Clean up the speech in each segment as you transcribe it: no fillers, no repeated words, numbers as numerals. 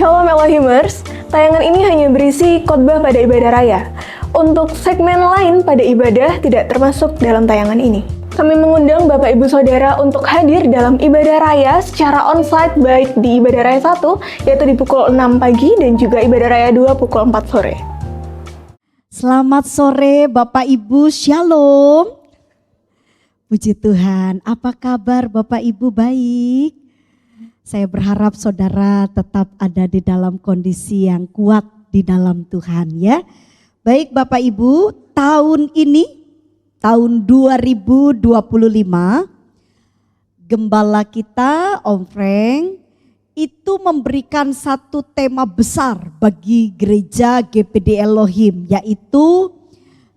Shalom Elohimers, tayangan ini hanya berisi khotbah pada ibadah raya. Untuk segmen lain pada ibadah tidak termasuk dalam tayangan ini. Kami mengundang Bapak Ibu Saudara untuk hadir dalam ibadah raya secara onsite baik di ibadah raya 1 yaitu di pukul 6 pagi dan juga ibadah raya 2 pukul 4 sore. Selamat sore Bapak Ibu, Shalom. Puji Tuhan, apa kabar Bapak Ibu? Baik. Saya berharap saudara tetap ada di dalam kondisi yang kuat di dalam Tuhan ya. Baik Bapak Ibu, tahun ini, tahun 2025, gembala kita Om Frank itu memberikan satu tema besar bagi gereja GPD Elohim, yaitu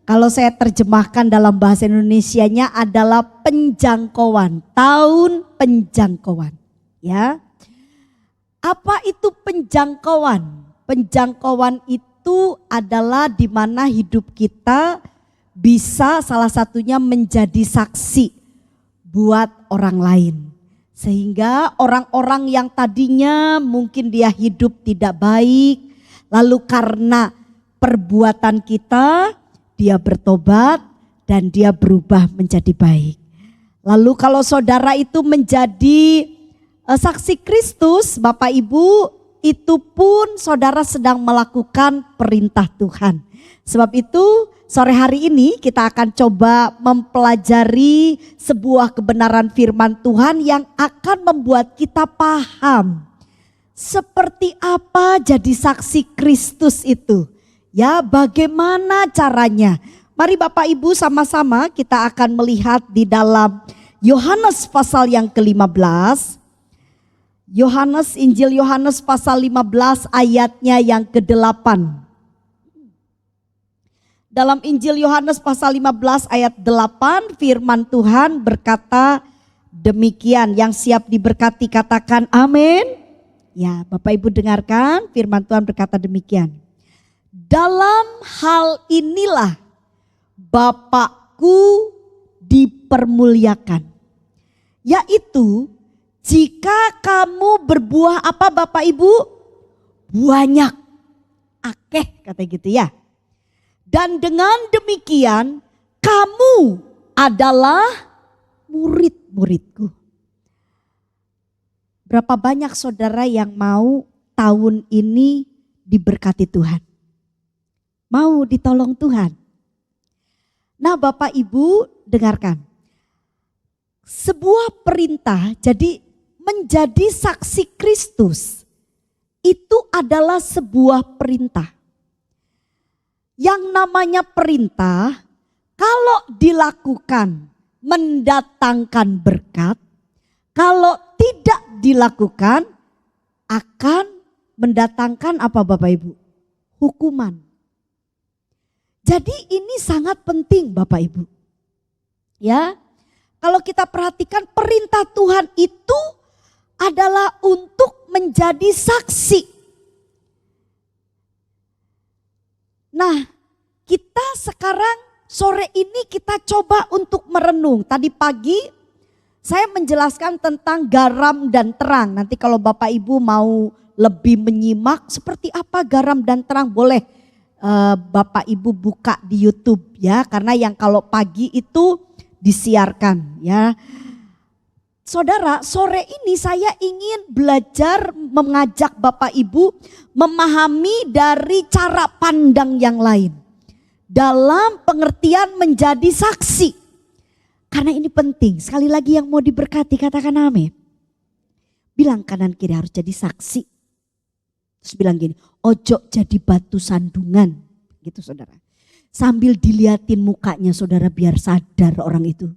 kalau saya terjemahkan dalam bahasa Indonesianya adalah penjangkauan, tahun penjangkauan. Ya, apa itu penjangkauan? Penjangkauan itu adalah di mana hidup kita bisa salah satunya menjadi saksi buat orang lain. Sehingga orang-orang yang tadinya mungkin dia hidup tidak baik, lalu karena perbuatan kita dia bertobat dan dia berubah menjadi baik. Lalu kalau saudara itu menjadi saksi Kristus, Bapak Ibu, itu pun saudara sedang melakukan perintah Tuhan. Sebab itu sore hari ini kita akan coba mempelajari sebuah kebenaran firman Tuhan yang akan membuat kita paham seperti apa jadi saksi Kristus itu. Ya, bagaimana caranya? Mari Bapak Ibu sama-sama kita akan melihat di dalam Yohanes pasal yang ke-15. Injil Yohanes pasal 15 ayatnya yang ke-8. Dalam Injil Yohanes pasal 15 ayat 8 firman Tuhan berkata demikian. Yang siap diberkati katakan amin. Ya, Bapak Ibu dengarkan firman Tuhan berkata demikian. Dalam hal inilah Bapakku dipermuliakan, yaitu jika kamu berbuah apa Bapak Ibu? Banyak, akeh kata gitu ya. Dan dengan demikian kamu adalah murid-muridku. Berapa banyak saudara yang mau tahun ini diberkati Tuhan? Mau ditolong Tuhan? Nah Bapak Ibu dengarkan. Sebuah perintah jadi menjadi saksi Kristus itu adalah sebuah perintah. Yang namanya perintah kalau dilakukan mendatangkan berkat, kalau tidak dilakukan akan mendatangkan apa Bapak Ibu? Hukuman. Jadi ini sangat penting Bapak Ibu. Ya, kalau kita perhatikan perintah Tuhan itu adalah untuk menjadi saksi. Nah, kita sekarang sore ini kita coba untuk merenung. Tadi pagi saya menjelaskan tentang garam dan terang. Nanti kalau Bapak Ibu mau lebih menyimak seperti apa garam dan terang, boleh Bapak Ibu buka di YouTube ya. Karena yang kalau pagi itu disiarkan ya. Saudara, sore ini saya ingin belajar mengajak Bapak Ibu memahami dari cara pandang yang lain. Dalam pengertian menjadi saksi. Karena ini penting, sekali lagi yang mau diberkati katakan amin. Bilang kanan kiri harus jadi saksi. Terus bilang gini, ojo jadi batu sandungan. Gitu saudara. Sambil diliatin mukanya saudara biar sadar orang itu.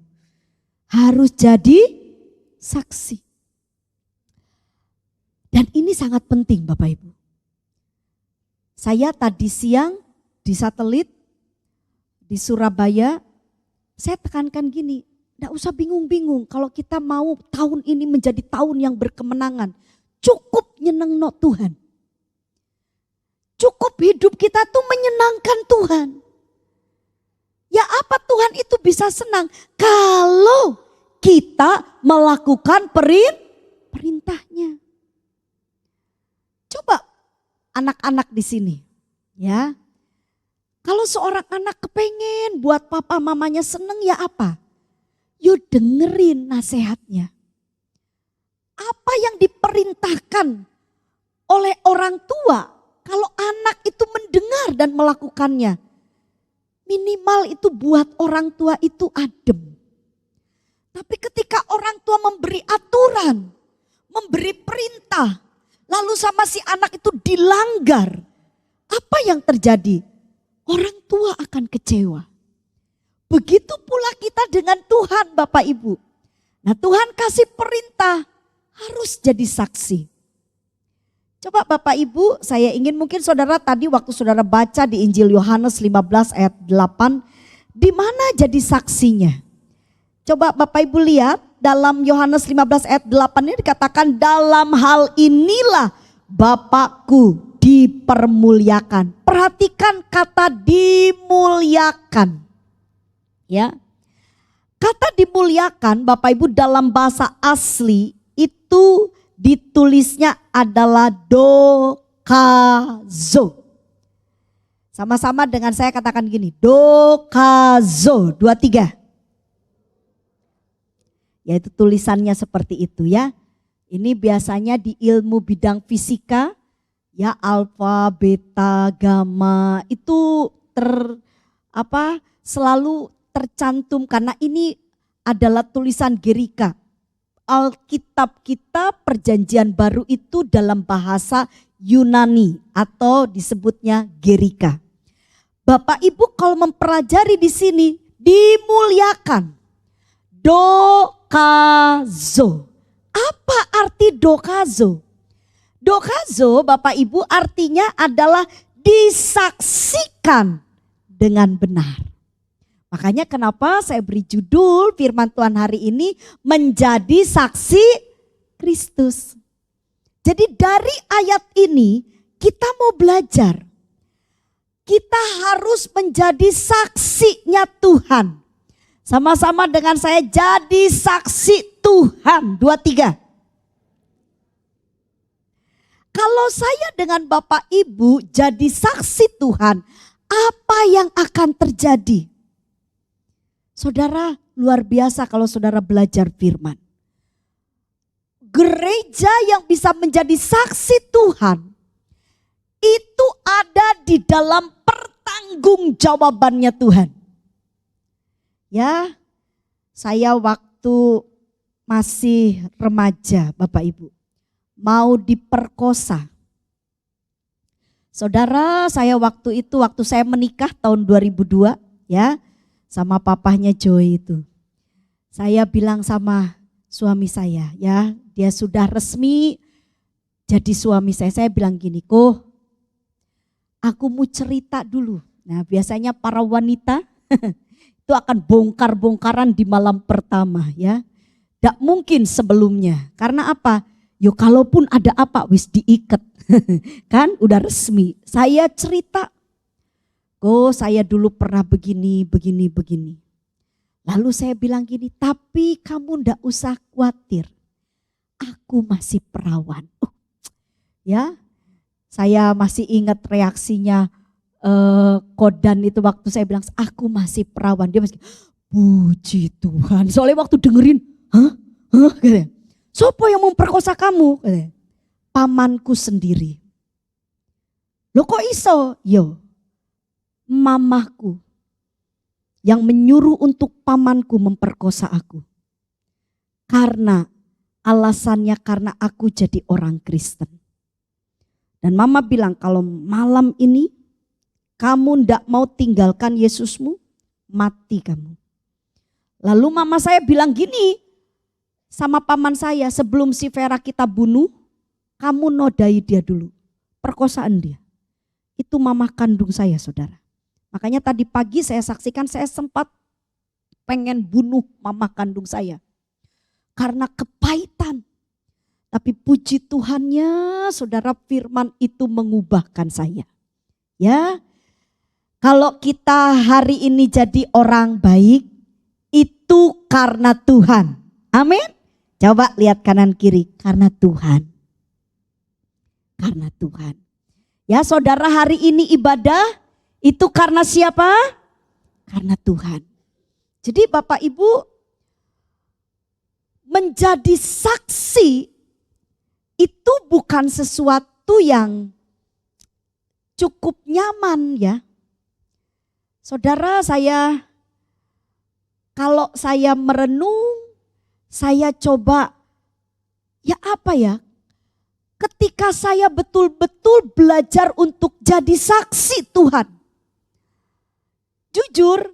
Harus jadi saksi. Dan ini sangat penting Bapak Ibu. Saya tadi siang di satelit di Surabaya, saya tekankan gini, enggak usah bingung-bingung kalau kita mau tahun ini menjadi tahun yang berkemenangan. Cukup nyenengno Tuhan. Cukup hidup kita tuh menyenangkan Tuhan. Ya apa Tuhan itu bisa senang? Kalau kita melakukan perintahnya. Coba anak-anak di sini. Ya. Kalau seorang anak kepengen buat papa mamanya seneng ya apa? Yuk dengerin nasihatnya. Apa yang diperintahkan oleh orang tua, kalau anak itu mendengar dan melakukannya, minimal itu buat orang tua itu adem. Tapi ketika orang tua memberi aturan, memberi perintah, lalu sama si anak itu dilanggar, apa yang terjadi? Orang tua akan kecewa. Begitu pula kita dengan Tuhan Bapak Ibu. Nah Tuhan kasih perintah harus jadi saksi. Coba Bapak Ibu, saya ingin mungkin saudara tadi waktu saudara baca di Injil Yohanes 15 ayat 8, di mana jadi saksinya? Coba Bapak Ibu lihat dalam Yohanes 15 ayat 8 ini dikatakan dalam hal inilah Bapakku dipermuliakan. Perhatikan kata dimuliakan. Ya. Kata dimuliakan Bapak Ibu dalam bahasa asli itu ditulisnya adalah dokazo. Sama-sama dengan saya katakan gini, dokazo, 2, 3. Yaitu tulisannya seperti itu ya. Ini biasanya di ilmu bidang fisika, ya alfa, beta, gamma itu selalu tercantum karena ini adalah tulisan Gerika. Alkitab kita Perjanjian Baru itu dalam bahasa Yunani atau disebutnya Gerika. Bapak Ibu kalau mempelajari di sini dimuliakan. Dokazo. Apa arti dokazo? Dokazo Bapak Ibu artinya adalah disaksikan dengan benar. Makanya kenapa saya beri judul firman Tuhan hari ini menjadi saksi Kristus. Jadi dari ayat ini kita mau belajar. Kita harus menjadi saksinya Tuhan. Sama-sama dengan saya jadi saksi Tuhan. 2, 3. Kalau saya dengan Bapak Ibu jadi saksi Tuhan, apa yang akan terjadi? Saudara luar biasa kalau saudara belajar firman. Gereja yang bisa menjadi saksi Tuhan itu ada di dalam pertanggungjawabannya Tuhan. Ya, saya waktu masih remaja Bapak Ibu mau diperkosa. Saudara saya waktu saya menikah tahun 2002 ya. Sama papahnya Joy itu. Saya bilang sama suami saya ya, dia sudah resmi jadi suami saya. Saya bilang gini, "Ko, aku mau cerita dulu." Nah, biasanya para wanita itu akan bongkar-bongkaran di malam pertama ya. Tidak mungkin sebelumnya. Karena apa? Yo kalaupun ada apa wis diikat. Kan udah resmi. Saya cerita. Oh saya dulu pernah begini. Lalu saya bilang gini, tapi kamu ndak usah khawatir. Aku masih perawan. Ya, saya masih ingat reaksinya Kodan itu waktu saya bilang, aku masih perawan. Dia masih, puji Tuhan. Soalnya waktu dengerin, katanya, siapa yang memperkosa kamu? Katanya, pamanku sendiri. Loh kok iso? Yo. Mamaku yang menyuruh untuk pamanku memperkosa aku. Karena alasannya karena aku jadi orang Kristen. Dan mama bilang kalau malam ini kamu ndak mau tinggalkan Yesusmu, mati kamu. Lalu mama saya bilang gini sama paman saya, sebelum si Vera kita bunuh, kamu nodai dia dulu, perkosaan dia. Itu mama kandung saya saudara. Makanya tadi pagi saya saksikan saya sempat pengen bunuh mama kandung saya. Karena kepahitan. Tapi puji Tuhannya saudara firman itu mengubahkan saya. Ya, kalau kita hari ini jadi orang baik itu karena Tuhan. Amin. Coba lihat kanan kiri, karena Tuhan. Karena Tuhan. Ya saudara, hari ini ibadah itu karena siapa? Karena Tuhan. Jadi Bapak Ibu, menjadi saksi itu bukan sesuatu yang cukup nyaman ya. Saudara, kalau saya merenung, saya coba ya apa ya? Ketika saya betul-betul belajar untuk jadi saksi Tuhan. Jujur,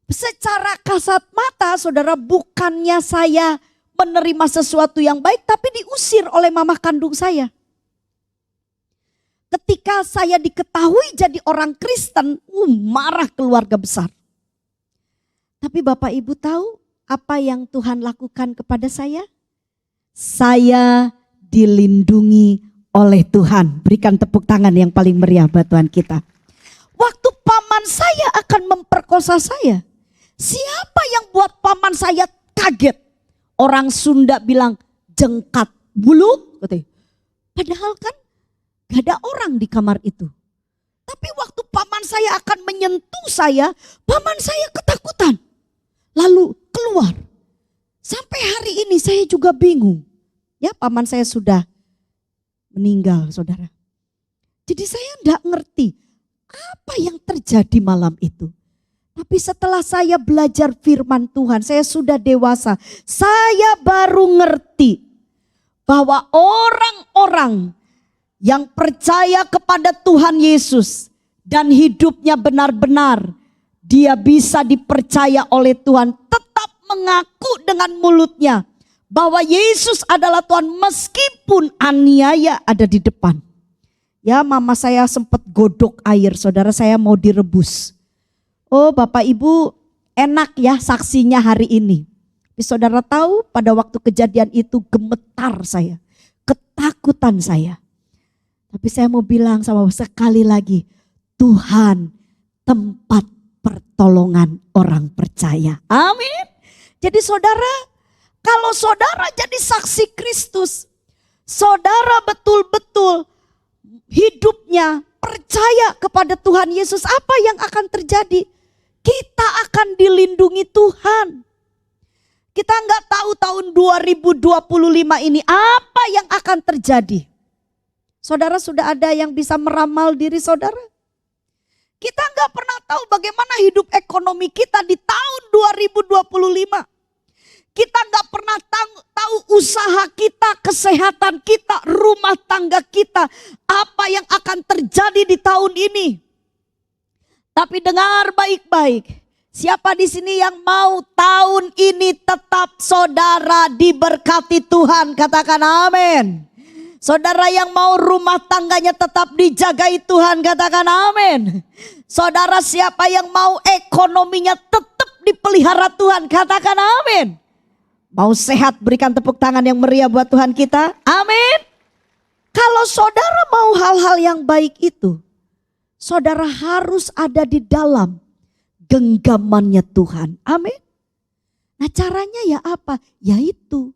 secara kasat mata saudara, bukannya saya menerima sesuatu yang baik, tapi diusir oleh mama kandung saya. Ketika saya diketahui jadi orang Kristen, marah keluarga besar. Tapi Bapak Ibu tahu apa yang Tuhan lakukan kepada saya? Saya dilindungi oleh Tuhan. Berikan tepuk tangan yang paling meriah buat Tuhan kita. Waktu paman saya akan memperkosa saya, siapa yang buat paman saya kaget? Orang Sunda bilang jengkat bulu. Padahal kan gak ada orang di kamar itu. Tapi waktu paman saya akan menyentuh saya, paman saya ketakutan. Lalu keluar. Sampai hari ini saya juga bingung. Ya, paman saya sudah meninggal, saudara. Jadi saya enggak ngerti apa yang terjadi malam itu. Tapi setelah saya belajar firman Tuhan, saya sudah dewasa. Saya baru ngerti bahwa orang-orang yang percaya kepada Tuhan Yesus dan hidupnya benar-benar, dia bisa dipercaya oleh Tuhan, tetap mengaku dengan mulutnya bahwa Yesus adalah Tuhan meskipun aniaya ada di depan. Ya, mama saya sempat godok air, saudara, saya mau direbus. Oh Bapak Ibu, enak ya saksinya hari ini. Tapi saudara tahu pada waktu kejadian itu gemetar saya, ketakutan saya. Tapi saya mau bilang sama sekali lagi, Tuhan tempat pertolongan orang percaya. Amin. Jadi saudara, kalau saudara jadi saksi Kristus, saudara betul-betul hidupnya percaya kepada Tuhan Yesus, apa yang akan terjadi? Kita akan dilindungi Tuhan. Kita nggak tahu tahun 2025 ini apa yang akan terjadi. Saudara, sudah ada yang bisa meramal diri saudara? Kita nggak pernah tahu bagaimana hidup ekonomi kita di tahun 2025. Kita nggak pernah tahu usaha kita, kesehatan kita, rumah tangga kita, apa yang akan terjadi di tahun ini. Tapi dengar baik-baik, siapa di sini yang mau tahun ini tetap saudara diberkati Tuhan? Katakan amin. Saudara yang mau rumah tangganya tetap dijagai Tuhan, katakan amin. Saudara siapa yang mau ekonominya tetap dipelihara Tuhan, katakan amin. Mau sehat, berikan tepuk tangan yang meriah buat Tuhan kita. Amin. Kalau saudara mau hal-hal yang baik itu, saudara harus ada di dalam genggamannya Tuhan. Amin. Nah caranya ya apa? Yaitu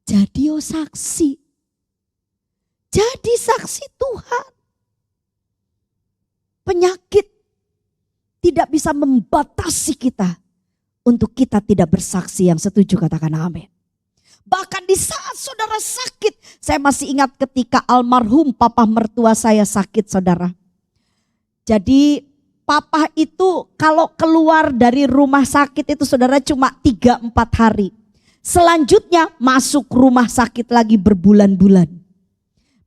jadi saksi. Jadi saksi Tuhan. Penyakit tidak bisa membatasi kita untuk kita tidak bersaksi. Yang setuju katakan amin. Bahkan di saat saudara sakit, saya masih ingat ketika almarhum papa mertua saya sakit, saudara. Jadi papa itu kalau keluar dari rumah sakit itu saudara cuma 3-4 hari. Selanjutnya masuk rumah sakit lagi berbulan-bulan.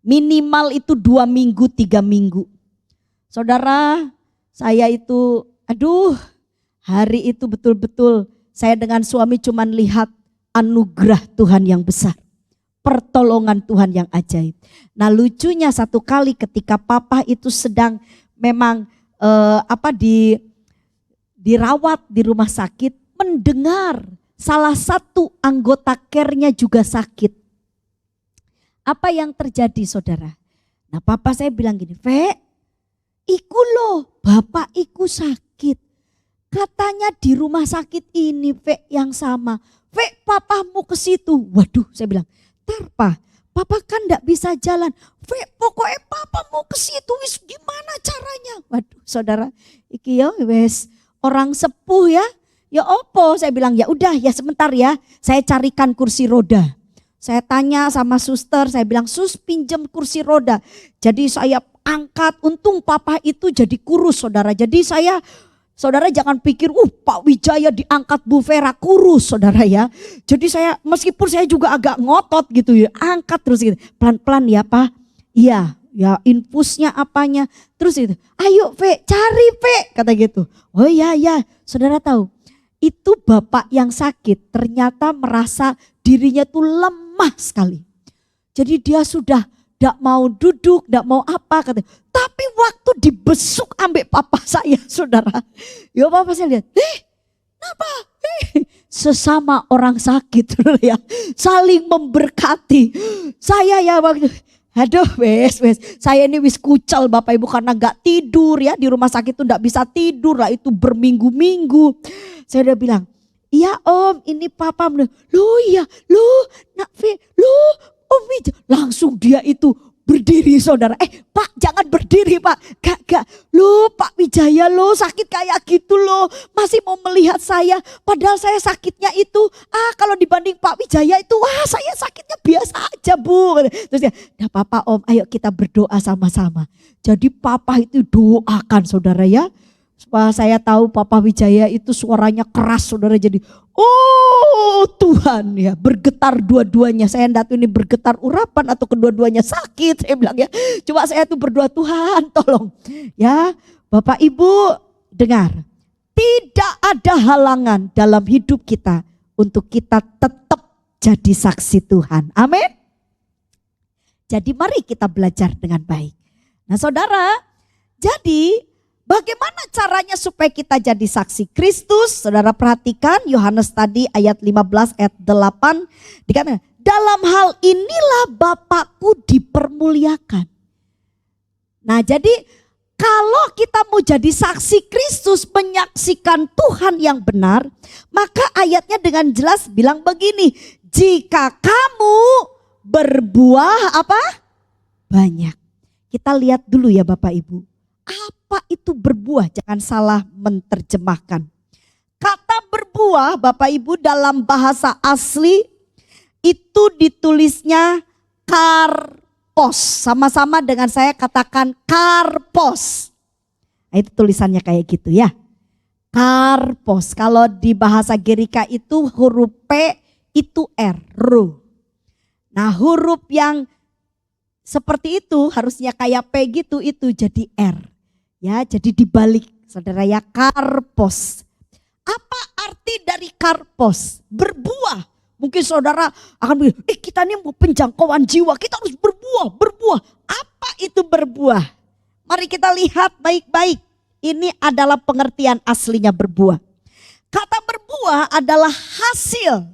Minimal itu 2 minggu, 3 minggu. Saudara, saya itu hari itu betul-betul saya dengan suami cuman lihat anugerah Tuhan yang besar. Pertolongan Tuhan yang ajaib. Nah lucunya satu kali ketika papa itu sedang memang dirawat di rumah sakit, mendengar salah satu anggota care-nya juga sakit. Apa yang terjadi saudara? Nah papa saya bilang gini, Vek, iku loh bapak iku sakit. Katanya di rumah sakit ini Vek yang sama. Vek papamu ke situ. Waduh saya bilang, papa kan gak bisa jalan. Vek pokoknya papamu ke situ. saudara, iki ya wes orang sepuh ya. Ya opo, saya bilang ya udah ya sebentar ya, saya carikan kursi roda. Saya tanya sama suster, saya bilang sus pinjem kursi roda. Jadi saya angkat, untung papa itu jadi kurus saudara. Jadi saudara jangan pikir Pak Wijaya diangkat Bu Vera kurus saudara ya. Jadi saya meskipun saya juga agak ngotot gitu ya, angkat terus gitu. Pelan-pelan ya Pak, iya ya infusnya apanya. Terus itu, ayo Ve cari Ve kata gitu. Oh iya ya, saudara tahu. Itu bapak yang sakit ternyata merasa dirinya tuh lemah sekali. Jadi dia sudah tidak mau duduk, tidak mau apa katanya. Tapi waktu dibesuk ambek papa saya saudara. Ya papa saya lihat, kenapa? Sesama orang sakit ya, saling memberkati. Saya ya waktu aduh wes, saya ini wis kucel Bapak Ibu karena gak tidur ya. Di rumah sakit itu gak bisa tidur lah, itu berminggu-minggu. Saya udah bilang, iya Om ini Papa. Loh iya, loh nak Fe, loh Om Wijaya. Langsung dia itu berdiri saudara. Pak jangan berdiri Pak. Gak. Loh Pak Wijaya loh sakit kayak gitu loh. Masih mau melihat saya. Padahal saya sakitnya itu. Kalau dibanding Pak Wijaya itu. Saya sakitnya biasa aja Bu. Terus dia, gak apa-apa Om. Ayo kita berdoa sama-sama. Jadi Papa itu doakan saudara ya. Supaya saya tahu Papa Wijaya itu suaranya keras saudara. Jadi oh Tuhan ya bergetar dua-duanya. Saya enggak tahu ini bergetar urapan atau kedua-duanya sakit. Saya bilang ya coba saya tuh berdoa Tuhan tolong. Ya Bapak Ibu dengar. Tidak ada halangan dalam hidup kita untuk kita tetap jadi saksi Tuhan. Amin. Jadi mari kita belajar dengan baik. Nah saudara, jadi bagaimana caranya supaya kita jadi saksi Kristus? Saudara perhatikan Yohanes tadi ayat 15 ayat 8. Dikatakan, dalam hal inilah Bapakku dipermuliakan. Nah jadi kalau kita mau jadi saksi Kristus, menyaksikan Tuhan yang benar, maka ayatnya dengan jelas bilang begini, jika kamu berbuah apa? Banyak. Kita lihat dulu ya Bapak Ibu. Apa itu berbuah? Jangan salah menerjemahkan. Kata berbuah Bapak Ibu dalam bahasa asli itu ditulisnya karpos. Sama-sama dengan saya katakan karpos. Nah, itu tulisannya kayak gitu ya. Karpos. Kalau di bahasa Gerika itu huruf P itu R. Nah huruf yang seperti itu harusnya kayak P gitu itu jadi R. Ya, jadi dibalik saudara ya karpos. Apa arti dari karpos? Berbuah. Mungkin saudara akan bilang, kita ini mau penjangkauan jiwa, kita harus berbuah. Apa itu berbuah? Mari kita lihat baik-baik. Ini adalah pengertian aslinya berbuah. Kata berbuah adalah hasil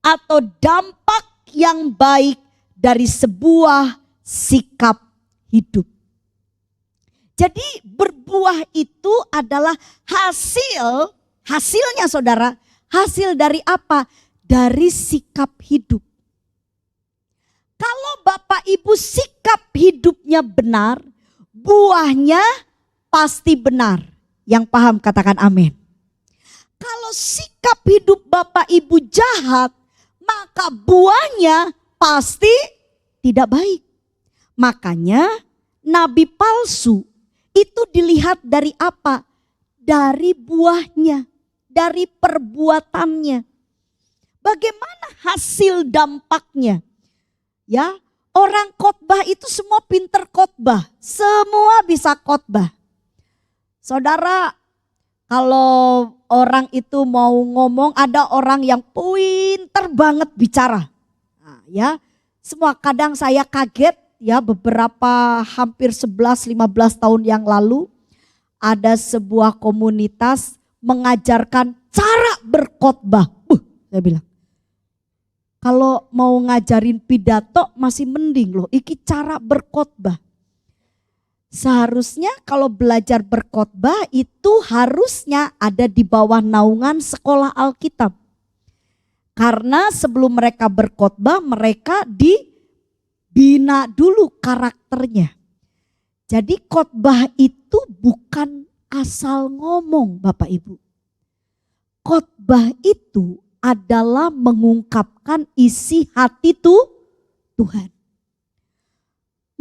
atau dampak yang baik dari sebuah sikap hidup. Jadi berbuah itu adalah hasilnya saudara, hasil dari apa? Dari sikap hidup. Kalau Bapak Ibu sikap hidupnya benar, buahnya pasti benar. Yang paham katakan amin. Kalau sikap hidup Bapak Ibu jahat, maka buahnya pasti tidak baik. Makanya nabi palsu itu dilihat dari apa? Dari buahnya, dari perbuatannya. Bagaimana hasil dampaknya? Ya, orang khotbah itu semua pinter khotbah, semua bisa khotbah. Saudara, kalau orang itu mau ngomong, ada orang yang pinter banget bicara. Nah, ya, semua kadang saya kaget ya beberapa hampir 11-15 tahun yang lalu ada sebuah komunitas mengajarkan cara berkhotbah. Saya bilang, kalau mau ngajarin pidato masih mending loh, iki cara berkhotbah. Seharusnya kalau belajar berkhotbah itu harusnya ada di bawah naungan sekolah Alkitab. Karena sebelum mereka berkhotbah mereka dibina dulu karakternya. Jadi khotbah itu bukan asal ngomong Bapak Ibu. Khotbah itu adalah mengungkapkan isi hati Tuhan.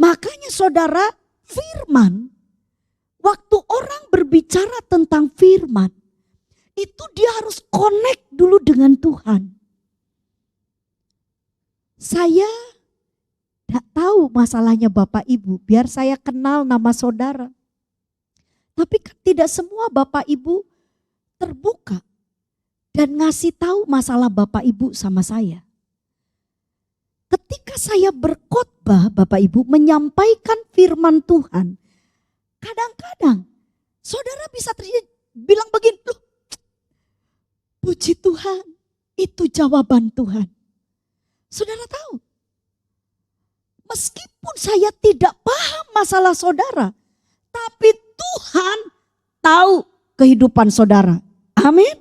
Makanya saudara, firman, waktu orang berbicara tentang firman, itu dia harus connect dulu dengan Tuhan. Saya tidak tahu masalahnya Bapak Ibu, biar saya kenal nama saudara. Tapi kan tidak semua Bapak Ibu terbuka dan ngasih tahu masalah Bapak Ibu sama saya. Ketika saya berkhotbah Bapak Ibu menyampaikan firman Tuhan, kadang-kadang saudara bisa bilang begini, loh, puji Tuhan, itu jawaban Tuhan. Saudara tahu, meskipun saya tidak paham masalah saudara, tapi Tuhan tahu kehidupan saudara. Amin.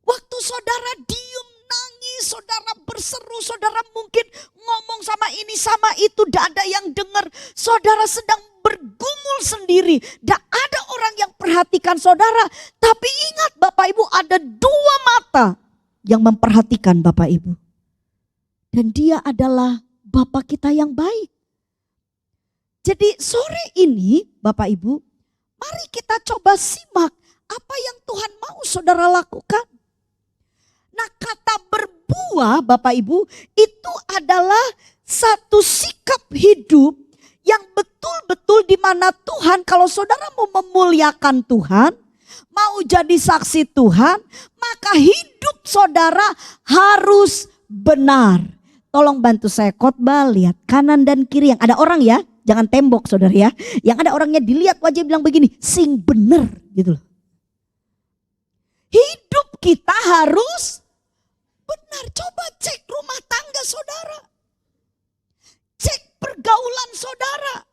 Waktu saudara diem, nangis, saudara berseru, saudara mungkin ngomong sama ini sama itu, tidak ada yang dengar. Saudara sedang bergumul sendiri, tidak ada orang yang perhatikan saudara. Tapi ingat Bapak Ibu, ada dua mata yang memperhatikan Bapak Ibu. Dan dia adalah Bapa kita yang baik. Jadi sore ini Bapak Ibu, mari kita coba simak apa yang Tuhan mau saudara lakukan. Nah, kata berbuah Bapak Ibu itu adalah satu sikap hidup yang betul-betul di mana Tuhan, kalau saudara mau memuliakan Tuhan, mau jadi saksi Tuhan, maka hidup saudara harus benar. Tolong bantu saya khotbah, lihat kanan dan kiri yang ada orang ya, jangan tembok saudara ya. Yang ada orangnya dilihat wajah bilang begini, sing bener gitu loh. Hidup kita harus benar. Coba cek rumah tangga saudara. Cek pergaulan saudara.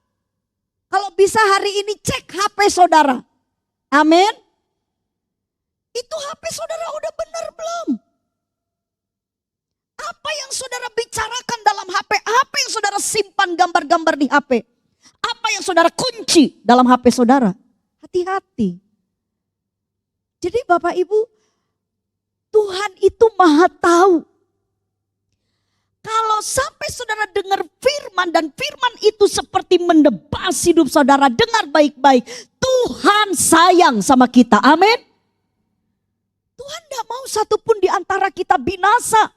Kalau bisa hari ini cek HP saudara. Amin. Itu HP saudara udah benar belum? Apa yang saudara bicarakan dalam HP? Apa yang saudara simpan gambar-gambar di HP? Apa yang saudara kunci dalam HP saudara? Hati-hati. Jadi Bapak Ibu, Tuhan itu maha tahu. Kalau sampai saudara dengar firman dan firman itu seperti menebas hidup saudara, dengar baik-baik. Tuhan sayang sama kita, amin. Tuhan tidak mau satupun di antara kita binasa.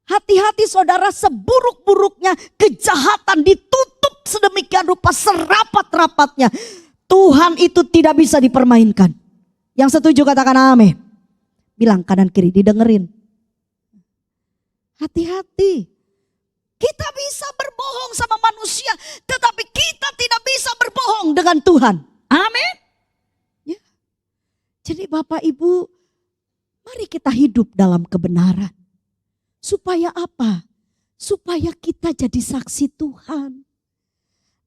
Hati-hati saudara, seburuk-buruknya kejahatan ditutup sedemikian rupa, serapat-rapatnya. Tuhan itu tidak bisa dipermainkan. Yang setuju katakan amin. Bilang kanan kiri, didengerin. Hati-hati. Kita bisa berbohong sama manusia, tetapi kita tidak bisa berbohong dengan Tuhan. Amin. Ya. Jadi Bapak Ibu, mari kita hidup dalam kebenaran. Supaya apa? Supaya kita jadi saksi Tuhan.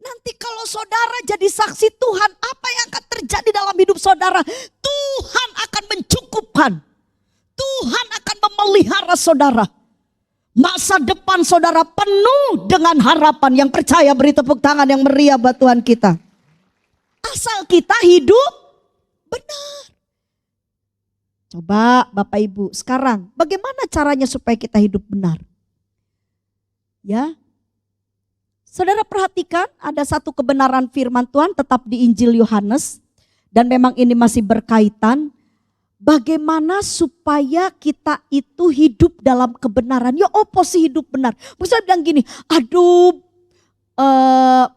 Nanti kalau saudara jadi saksi Tuhan, apa yang akan terjadi dalam hidup saudara? Tuhan akan mencukupkan. Tuhan akan memelihara saudara. Masa depan saudara penuh dengan harapan. Yang percaya beri tepuk tangan yang meriah buat Tuhan kita. Asal kita hidup benar. Coba Bapak Ibu sekarang bagaimana caranya supaya kita hidup benar? Ya, saudara perhatikan ada satu kebenaran firman Tuhan tetap di Injil Yohanes. Dan memang ini masih berkaitan. Bagaimana supaya kita itu hidup dalam kebenaran. Ya apa sih hidup benar? Misalnya bilang gini, aduh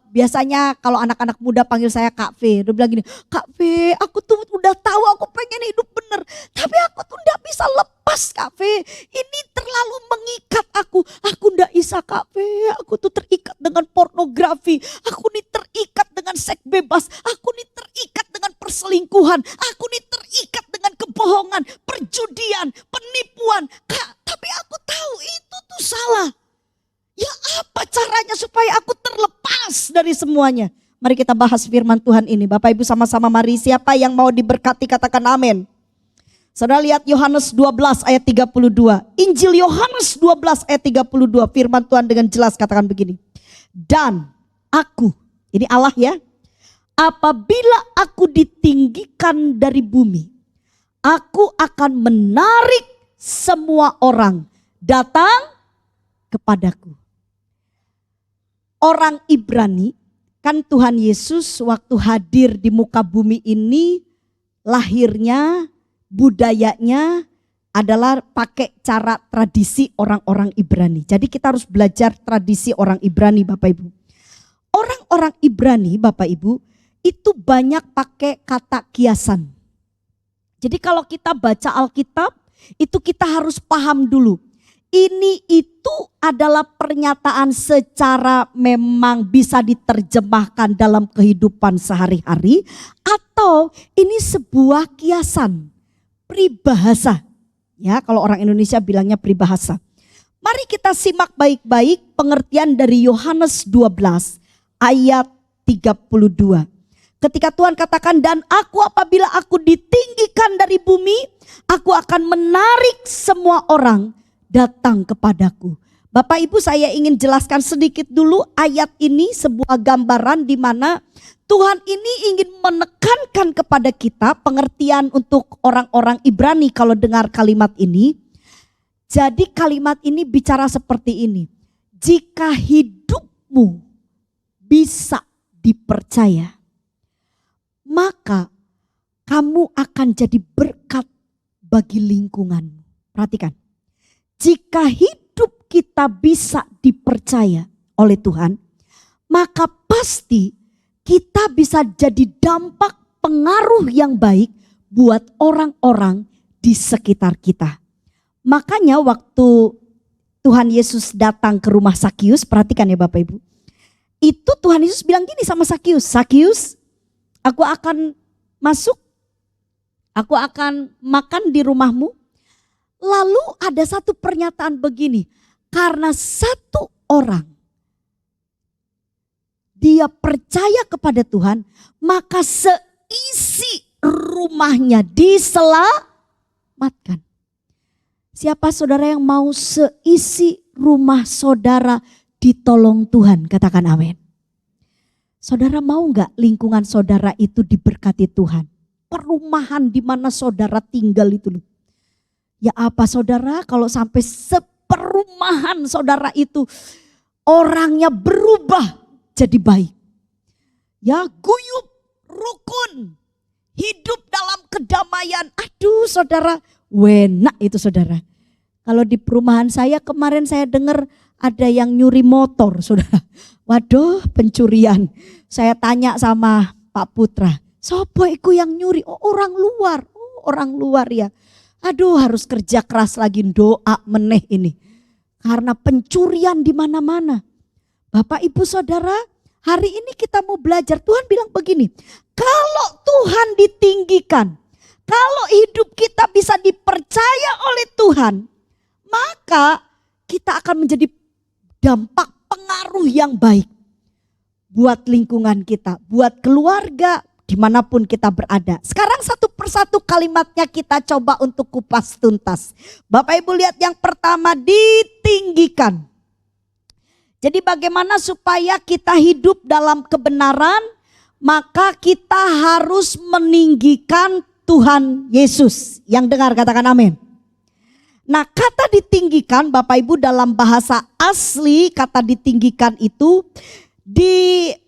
biasanya kalau anak-anak muda panggil saya Kak V. Dia bilang gini, Kak V aku tuh udah tahu aku pengen hidup benar. Tapi aku tuh gak bisa lepas Kak V. Ini terlalu mengikat aku. Aku gak bisa Kak V. Aku tuh terikat dengan pornografi. Aku nih terikat dengan seks bebas. Aku nih terikat dengan perselingkuhan. Aku nih terikat dengan kebohongan, perjudian, penipuan. Kak, tapi aku tahu itu tuh salah. Ya apa caranya supaya aku terlepas dari semuanya? Mari kita bahas firman Tuhan ini. Bapak Ibu sama-sama mari, siapa yang mau diberkati katakan amin. Saudara lihat Yohanes 12 ayat 32. Injil Yohanes 12 ayat 32. Firman Tuhan dengan jelas katakan begini. Dan aku Ini Allah ya. Apabila aku ditinggikan dari bumi, aku akan menarik semua orang datang kepadaku. Orang Ibrani, kan Tuhan Yesus waktu hadir di muka bumi ini, lahirnya, budayanya adalah pakai cara tradisi orang-orang Ibrani. Jadi kita harus belajar tradisi orang Ibrani, Bapak Ibu. Orang-orang Ibrani, Bapak Ibu, itu banyak pakai kata kiasan. Jadi kalau kita baca Alkitab, itu kita harus paham dulu. Ini itu adalah pernyataan secara memang bisa diterjemahkan dalam kehidupan sehari-hari, atau ini sebuah kiasan, peribahasa. Ya, kalau orang Indonesia bilangnya peribahasa. Mari kita simak baik-baik pengertian dari Yohanes 12 ayat 32. Ketika Tuhan katakan, dan aku apabila aku ditinggikan dari bumi, aku akan menarik semua orang datang kepadaku. Bapak Ibu, saya ingin jelaskan sedikit dulu ayat ini, sebuah gambaran di mana Tuhan ini ingin menekankan kepada kita pengertian untuk orang-orang Ibrani kalau dengar kalimat ini. Jadi kalimat ini bicara seperti ini. Jika hidupmu bisa dipercaya, maka kamu akan jadi berkat bagi lingkunganmu. Perhatikan, jika hidup kita bisa dipercaya oleh Tuhan, maka pasti kita bisa jadi dampak pengaruh yang baik buat orang-orang di sekitar kita. Makanya waktu Tuhan Yesus datang ke rumah Sakius, perhatikan ya Bapak Ibu. Itu Tuhan Yesus bilang gini sama Sakius, Sakius, aku akan masuk, aku akan makan di rumahmu. Lalu ada satu pernyataan begini, karena satu orang dia percaya kepada Tuhan, maka seisi rumahnya diselamatkan. Siapa saudara yang mau seisi rumah saudara ditolong Tuhan? Katakan amin. Saudara mau nggak lingkungan saudara itu diberkati Tuhan? Perumahan di mana saudara tinggal itu. Ya apa saudara, kalau sampai seperumahan saudara itu orangnya berubah jadi baik. Ya guyup, rukun, hidup dalam kedamaian. Aduh saudara, enak itu saudara. Kalau di perumahan saya kemarin saya dengar ada yang nyuri motor saudara. Waduh, pencurian. Saya tanya sama Pak Putra, sopo iku yang nyuri? Oh orang luar, orang luar ya. Aduh harus kerja keras lagi, doa meneh ini. Karena pencurian di mana-mana. Bapak Ibu Saudara, hari ini kita mau belajar. Tuhan bilang begini, kalau Tuhan ditinggikan, kalau hidup kita bisa dipercaya oleh Tuhan, maka kita akan menjadi dampak pengaruh yang baik buat lingkungan kita, buat keluarga, dimanapun kita berada. Sekarang satu persatu kalimatnya kita coba untuk kupas tuntas. Bapak Ibu lihat yang pertama, ditinggikan. Jadi bagaimana supaya kita hidup dalam kebenaran? Maka kita harus meninggikan Tuhan Yesus. Yang dengar katakan amin. Nah kata ditinggikan Bapak Ibu dalam bahasa asli, kata ditinggikan itu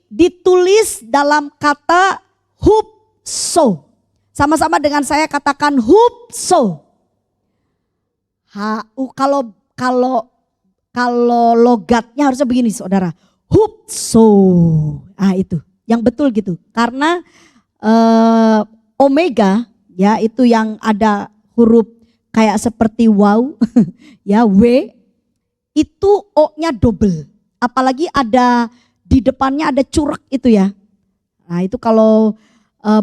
ditulis dalam kata hupso. Sama-sama dengan saya katakan hupso. Kalau logatnya harusnya begini saudara. Hupso. Ah itu yang betul gitu. Karena omega ya itu yang ada huruf kayak seperti wow ya W itu O-nya double. Apalagi ada di depannya ada curak itu ya. Nah itu kalau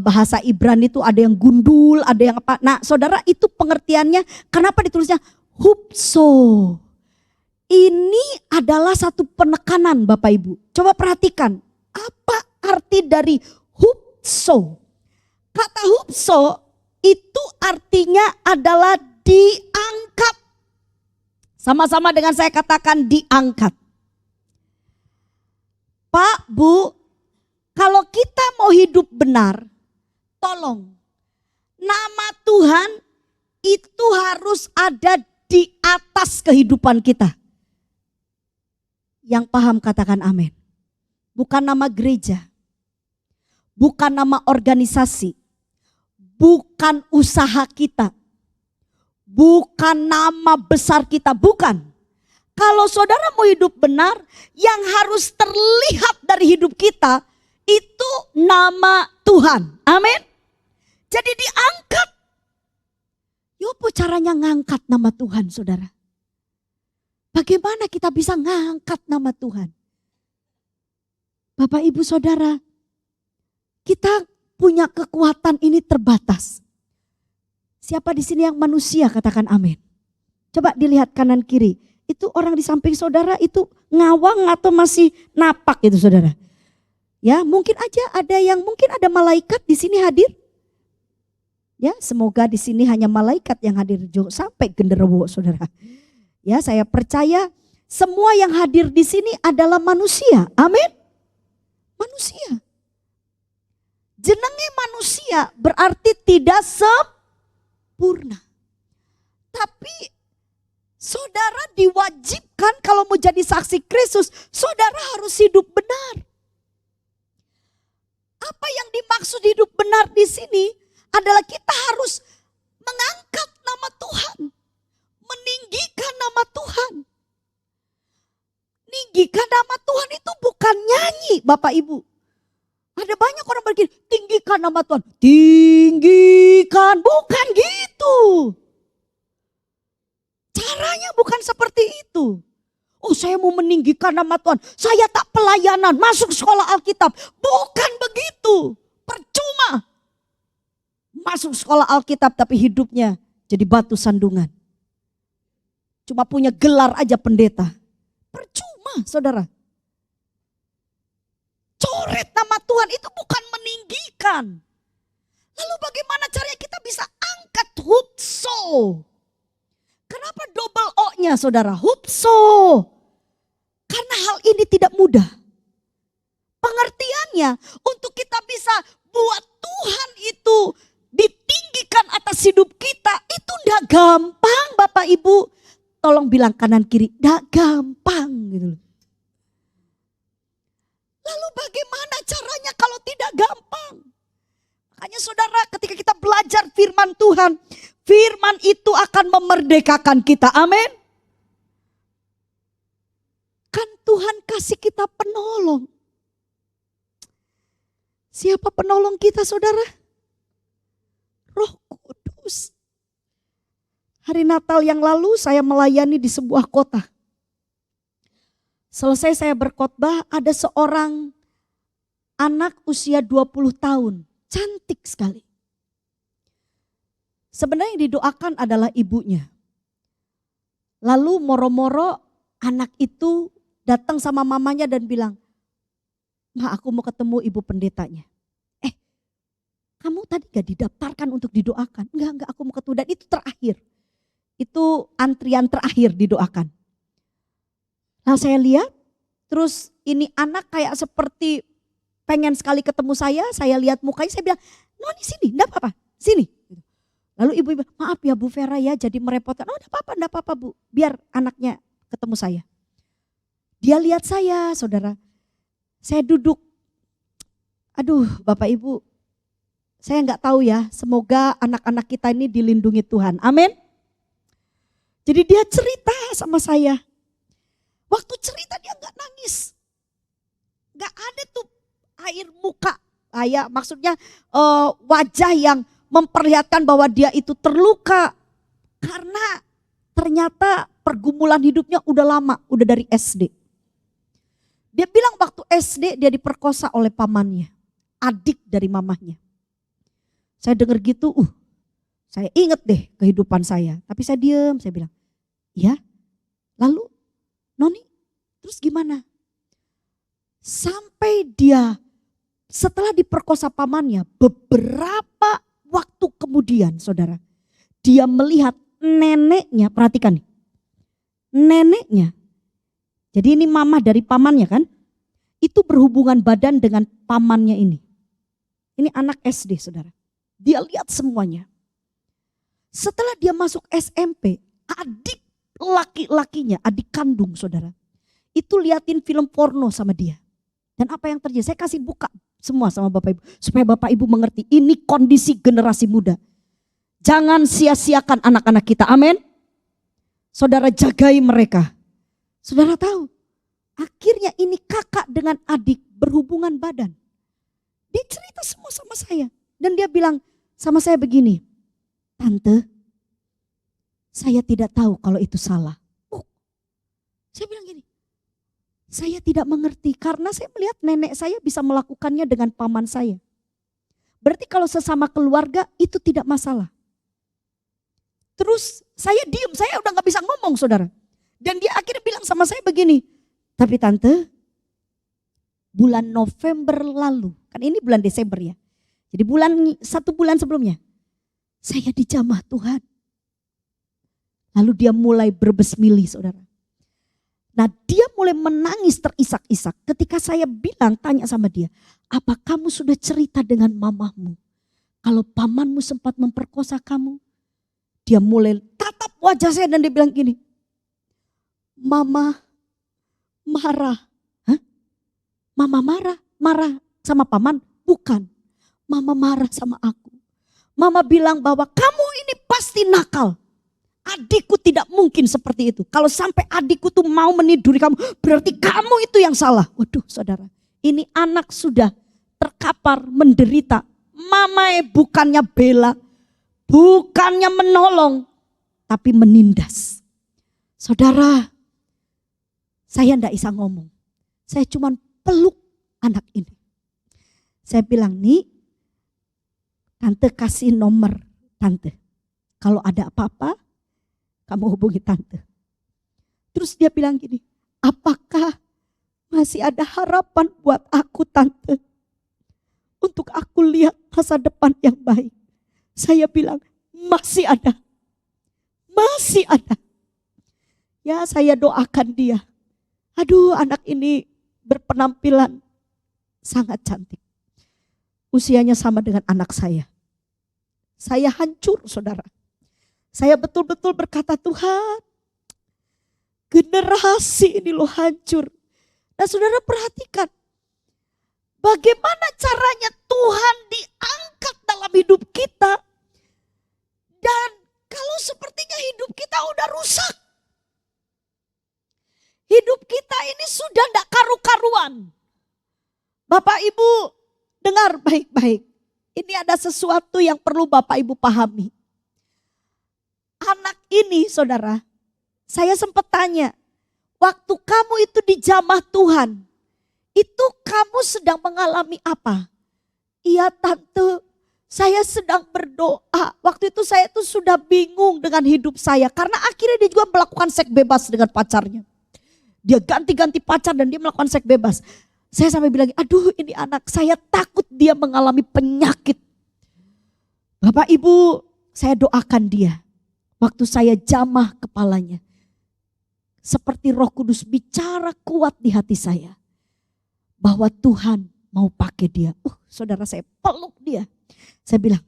bahasa Ibrani itu ada yang gundul, ada yang apa. Nah saudara itu pengertiannya kenapa ditulisnya hupso. Ini adalah satu penekanan Bapak Ibu. Coba perhatikan apa arti dari hupso. Kata hupso itu artinya adalah diangkat. Sama-sama dengan saya katakan diangkat. Pak, Bu, hidup benar, tolong, nama Tuhan itu harus ada di atas kehidupan kita. Yang paham katakan amin. Bukan nama gereja, bukan nama organisasi, bukan usaha kita, bukan nama besar kita, bukan. Kalau saudara mau hidup benar, yang harus terlihat dari hidup kita itu nama Tuhan. Amin. Jadi diangkat. Yopo caranya ngangkat nama Tuhan, saudara? Bagaimana kita bisa ngangkat nama Tuhan? Bapak Ibu Saudara, kita punya kekuatan ini terbatas. Siapa di sini yang manusia, katakan amin. Coba dilihat kanan kiri. Itu orang di samping saudara itu ngawang atau masih napak itu saudara. Ya, mungkin aja mungkin ada malaikat di sini hadir. Ya, semoga di sini hanya malaikat yang hadir sampai genderuwo saudara. Ya, saya percaya semua yang hadir di sini adalah manusia. Amin. Manusia. Jenenge manusia berarti tidak sempurna. Tapi saudara diwajibkan kalau mau jadi saksi Kristus, saudara harus hidup benar. Apa yang dimaksud hidup benar di sini adalah kita harus mengangkat nama Tuhan, meninggikan nama Tuhan. Meninggikan nama Tuhan itu bukan nyanyi, Bapak Ibu. Ada banyak orang berkata, tinggikan nama Tuhan. Tinggikan, bukan gitu. Caranya bukan seperti itu. Oh, saya mau meninggikan nama Tuhan. Saya tak pelayanan, masuk sekolah Alkitab. Bukan begitu. Percuma. Masuk sekolah Alkitab tapi hidupnya jadi batu sandungan. Cuma punya gelar aja pendeta. Percuma, saudara. Coret nama Tuhan itu bukan meninggikan. Lalu bagaimana caranya kita bisa angkat hupso? Kenapa double O-nya saudara? Hupso. Karena hal ini tidak mudah. Pengertiannya untuk kita bisa buat Tuhan itu ditinggikan atas hidup kita itu tidak gampang Bapak Ibu. Tolong bilang kanan kiri, tidak gampang gitu loh. Lalu bagaimana caranya kalau tidak gampang? Makanya saudara ketika kita belajar firman Tuhan, firman itu akan memerdekakan kita. Amin. Kan Tuhan kasih kita penolong. Siapa penolong kita saudara? Roh Kudus. Hari Natal yang lalu saya melayani di sebuah kota. Selesai saya berkhotbah, ada seorang anak usia 20 tahun. Cantik sekali. Sebenarnya yang didoakan adalah ibunya. Lalu moro-moro anak itu datang sama mamanya dan bilang, "Ma, aku mau ketemu ibu pendetanya." Kamu tadi gak didaftarkan untuk didoakan? Enggak, aku mau ketemu. Dan itu terakhir. Itu antrian terakhir didoakan. Nah saya lihat, terus ini anak kayak seperti pengen sekali ketemu saya lihat mukanya, saya bilang, "Noni sini, enggak apa-apa, sini." Lalu ibu bilang, "Maaf ya Bu Vera ya, jadi merepotkan." "Oh enggak apa-apa Bu, biar anaknya ketemu saya." Dia lihat saya saudara, saya duduk. Aduh Bapak Ibu, saya enggak tahu ya, semoga anak-anak kita ini dilindungi Tuhan, amin. Jadi dia cerita sama saya. Waktu cerita dia enggak nangis. Enggak ada tuh air muka. Maksudnya wajah yang memperlihatkan bahwa dia itu terluka. Karena ternyata pergumulan hidupnya udah lama, udah dari SD. Dia bilang waktu SD dia diperkosa oleh pamannya, adik dari mamahnya. Saya dengar gitu, saya inget deh kehidupan saya. Tapi saya diam, saya bilang, "Ya, lalu Noni, terus gimana?" Sampai dia setelah diperkosa pamannya, beberapa waktu kemudian saudara, dia melihat neneknya, perhatikan nih, neneknya. Jadi ini mama dari pamannya kan, itu berhubungan badan dengan pamannya ini. Ini anak SD saudara. Dia lihat semuanya. Setelah dia masuk SMP, adik laki-lakinya, adik kandung saudara, itu liatin film porno sama dia. Dan apa yang terjadi? Saya kasih buka semua sama Bapak Ibu. Supaya Bapak Ibu mengerti ini kondisi generasi muda. Jangan sia-siakan anak-anak kita, amin. Saudara jagai mereka. Saudara tahu, akhirnya ini kakak dengan adik berhubungan badan. Dia cerita semua sama saya. Dan dia bilang sama saya begini, Tante, saya tidak tahu kalau itu salah. Oh, saya bilang gini, saya tidak mengerti karena saya melihat nenek saya bisa melakukannya dengan paman saya. Berarti kalau sesama keluarga itu tidak masalah. Terus saya diem, saya udah gak bisa ngomong saudara. Dan dia akhirnya bilang sama saya begini, tapi Tante, bulan November lalu, kan ini bulan Desember ya. Jadi 1 bulan sebelumnya, saya dijamah Tuhan. Lalu dia mulai berbesmili saudara. Nah dia mulai menangis terisak-isak ketika saya bilang, tanya sama dia, apa kamu sudah cerita dengan mamahmu? Kalau pamanmu sempat memperkosa kamu? Dia mulai tatap wajah saya dan dia bilang gini, Mama marah. Hah? Mama marah? Marah sama paman? Bukan. Mama marah sama aku. Mama bilang bahwa kamu ini pasti nakal. Adikku tidak mungkin seperti itu. Kalau sampai adikku tuh mau meniduri kamu, berarti kamu itu yang salah. Waduh saudara, ini anak sudah terkapar, menderita. Mama bukannya bela, bukannya menolong, tapi menindas. Saudara, saya enggak bisa ngomong. Saya cuma peluk anak ini. Saya bilang, nih, Tante kasih nomor Tante. Kalau ada apa-apa, kamu hubungi Tante. Terus dia bilang gini, apakah masih ada harapan buat aku Tante? Untuk aku lihat masa depan yang baik. Saya bilang, masih ada. Masih ada. Ya saya doakan dia. Aduh anak ini berpenampilan sangat cantik. Usianya sama dengan anak saya. Saya hancur saudara. Saya betul-betul berkata Tuhan, generasi ini loh hancur. Nah saudara perhatikan, bagaimana caranya Tuhan diangkat dalam hidup kita. Dan kalau sepertinya hidup kita udah rusak. Hidup kita ini sudah tidak karu-karuan. Bapak Ibu dengar baik-baik. Ini ada sesuatu yang perlu Bapak Ibu pahami. Anak ini saudara, saya sempat tanya, waktu kamu itu dijamah Tuhan, itu kamu sedang mengalami apa? Iya Tante, saya sedang berdoa. Waktu itu saya tuh sudah bingung dengan hidup saya. Karena akhirnya dia juga melakukan seks bebas dengan pacarnya. Dia ganti-ganti pacar dan dia melakukan seks bebas. Saya sampai bilang, aduh ini anak saya takut dia mengalami penyakit. Bapak Ibu, saya doakan dia. Waktu saya jamah kepalanya. Seperti Roh Kudus bicara kuat di hati saya. Bahwa Tuhan mau pakai dia. Saudara saya peluk dia. Saya bilang,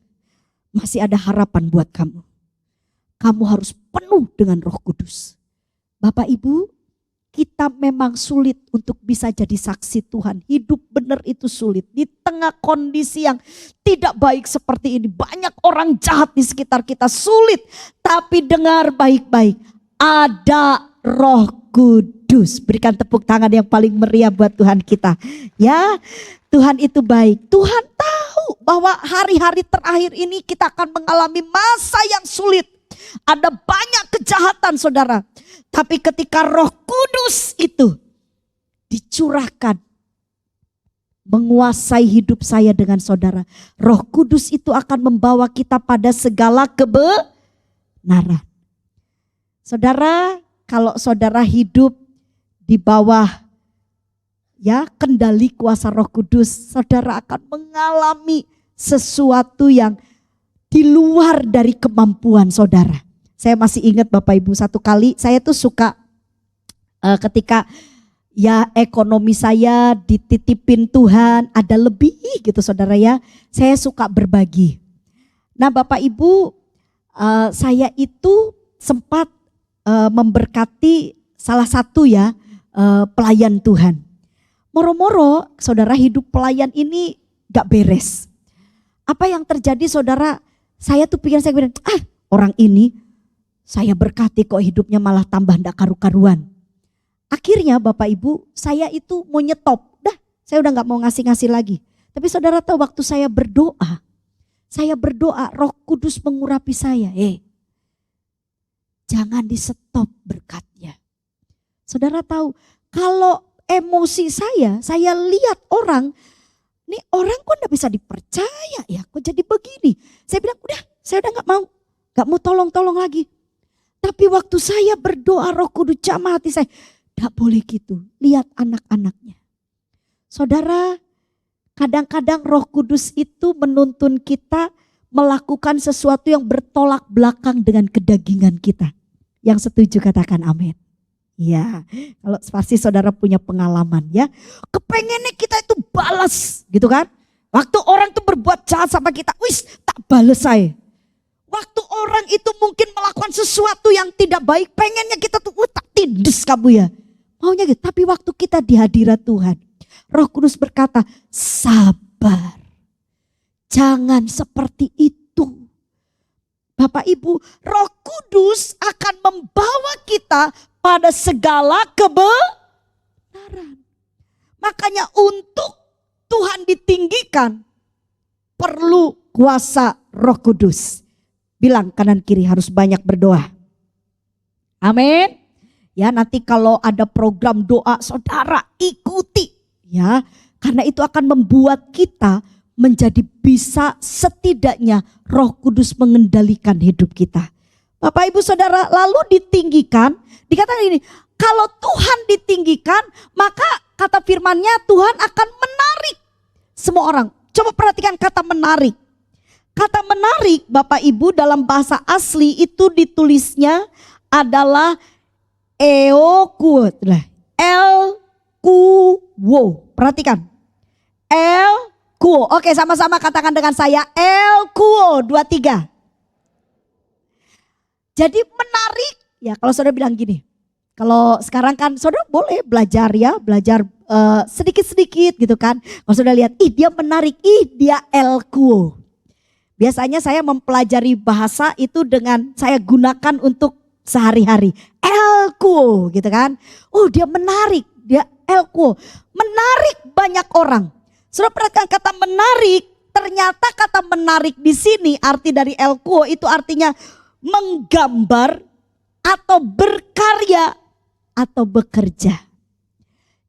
masih ada harapan buat kamu. Kamu harus penuh dengan Roh Kudus. Bapak Ibu, kita memang sulit untuk bisa jadi saksi Tuhan. Hidup benar itu sulit. Di tengah kondisi yang tidak baik seperti ini. Banyak orang jahat di sekitar kita, sulit. Tapi dengar baik-baik. Ada Roh Kudus. Berikan tepuk tangan yang paling meriah buat Tuhan kita. Ya, Tuhan itu baik. Tuhan tahu bahwa hari-hari terakhir ini kita akan mengalami masa yang sulit. Ada banyak kejahatan saudara. Tapi ketika Roh Kudus itu dicurahkan, menguasai hidup saya dengan saudara. Roh Kudus itu akan membawa kita pada segala kebenaran. Saudara, kalau saudara hidup di bawah ya kendali kuasa Roh Kudus, saudara akan mengalami sesuatu yang di luar dari kemampuan saudara. Saya masih ingat Bapak Ibu, satu kali saya tuh suka ketika Ya ekonomi saya dititipin Tuhan, ada lebih gitu saudara ya. Saya suka berbagi. Nah Bapak Ibu, saya itu sempat memberkati salah satu ya pelayan Tuhan. Moro-moro saudara, hidup pelayan ini gak beres. Apa yang terjadi saudara? Saya bilang, orang ini saya berkati kok hidupnya malah tambah ndak karu-karuan. Akhirnya Bapak Ibu, saya itu mau nyetop. Saya udah gak mau ngasih-ngasih lagi. Tapi saudara tahu waktu saya berdoa, Roh Kudus mengurapi saya. Jangan di-stop berkatnya. Saudara tahu, kalau emosi saya lihat orang, nih orang kok gak bisa dipercaya ya, kok jadi begini. Saya bilang saya udah gak mau tolong-tolong lagi. Tapi waktu saya berdoa, Roh Kudus jamah hati saya, gak boleh gitu, lihat anak-anaknya. Saudara, kadang-kadang Roh Kudus itu menuntun kita melakukan sesuatu yang bertolak belakang dengan kedagingan kita. Yang setuju katakan amin. Ya, kalau pasti saudara punya pengalaman ya. Kepengennya kita itu balas gitu kan. Waktu orang itu berbuat jahat sama kita, tak balas saya. Waktu orang itu mungkin melakukan sesuatu yang tidak baik, pengennya kita tuh tak tindes kamu ya. Maunya gitu, tapi waktu kita di hadirat Tuhan, Roh Kudus berkata, sabar. Jangan seperti itu. Bapak Ibu, Roh Kudus akan membawa kita pada segala kebenaran. Makanya untuk Tuhan ditinggikan perlu kuasa Roh Kudus. Bilang kanan kiri harus banyak berdoa. Amin. Ya, nanti kalau ada program doa saudara ikuti ya, karena itu akan membuat kita menjadi bisa setidaknya Roh Kudus mengendalikan hidup kita. Bapak Ibu Saudara, lalu ditinggikan, dikatakan ini, kalau Tuhan ditinggikan, maka kata firman-Nya Tuhan akan menarik semua orang. Coba perhatikan kata menarik. Kata menarik Bapak Ibu dalam bahasa asli itu ditulisnya adalah eokuo. El-kuo. Perhatikan. El-kuo. Oke, sama-sama katakan dengan saya. El-kuo. 2, 3. Jadi menarik. Ya kalau saudara bilang gini. Kalau sekarang kan saudara boleh belajar ya. Belajar sedikit-sedikit gitu kan. Kalau saudara lihat, dia menarik. Dia el-kuo. Biasanya saya mempelajari bahasa itu dengan saya gunakan untuk sehari-hari. El-kuo gitu kan. Oh dia menarik. Dia el-kuo. Menarik banyak orang. Saudara perhatikan kata menarik. Ternyata kata menarik di sini arti dari el-kuo itu artinya menggambar atau berkarya atau bekerja.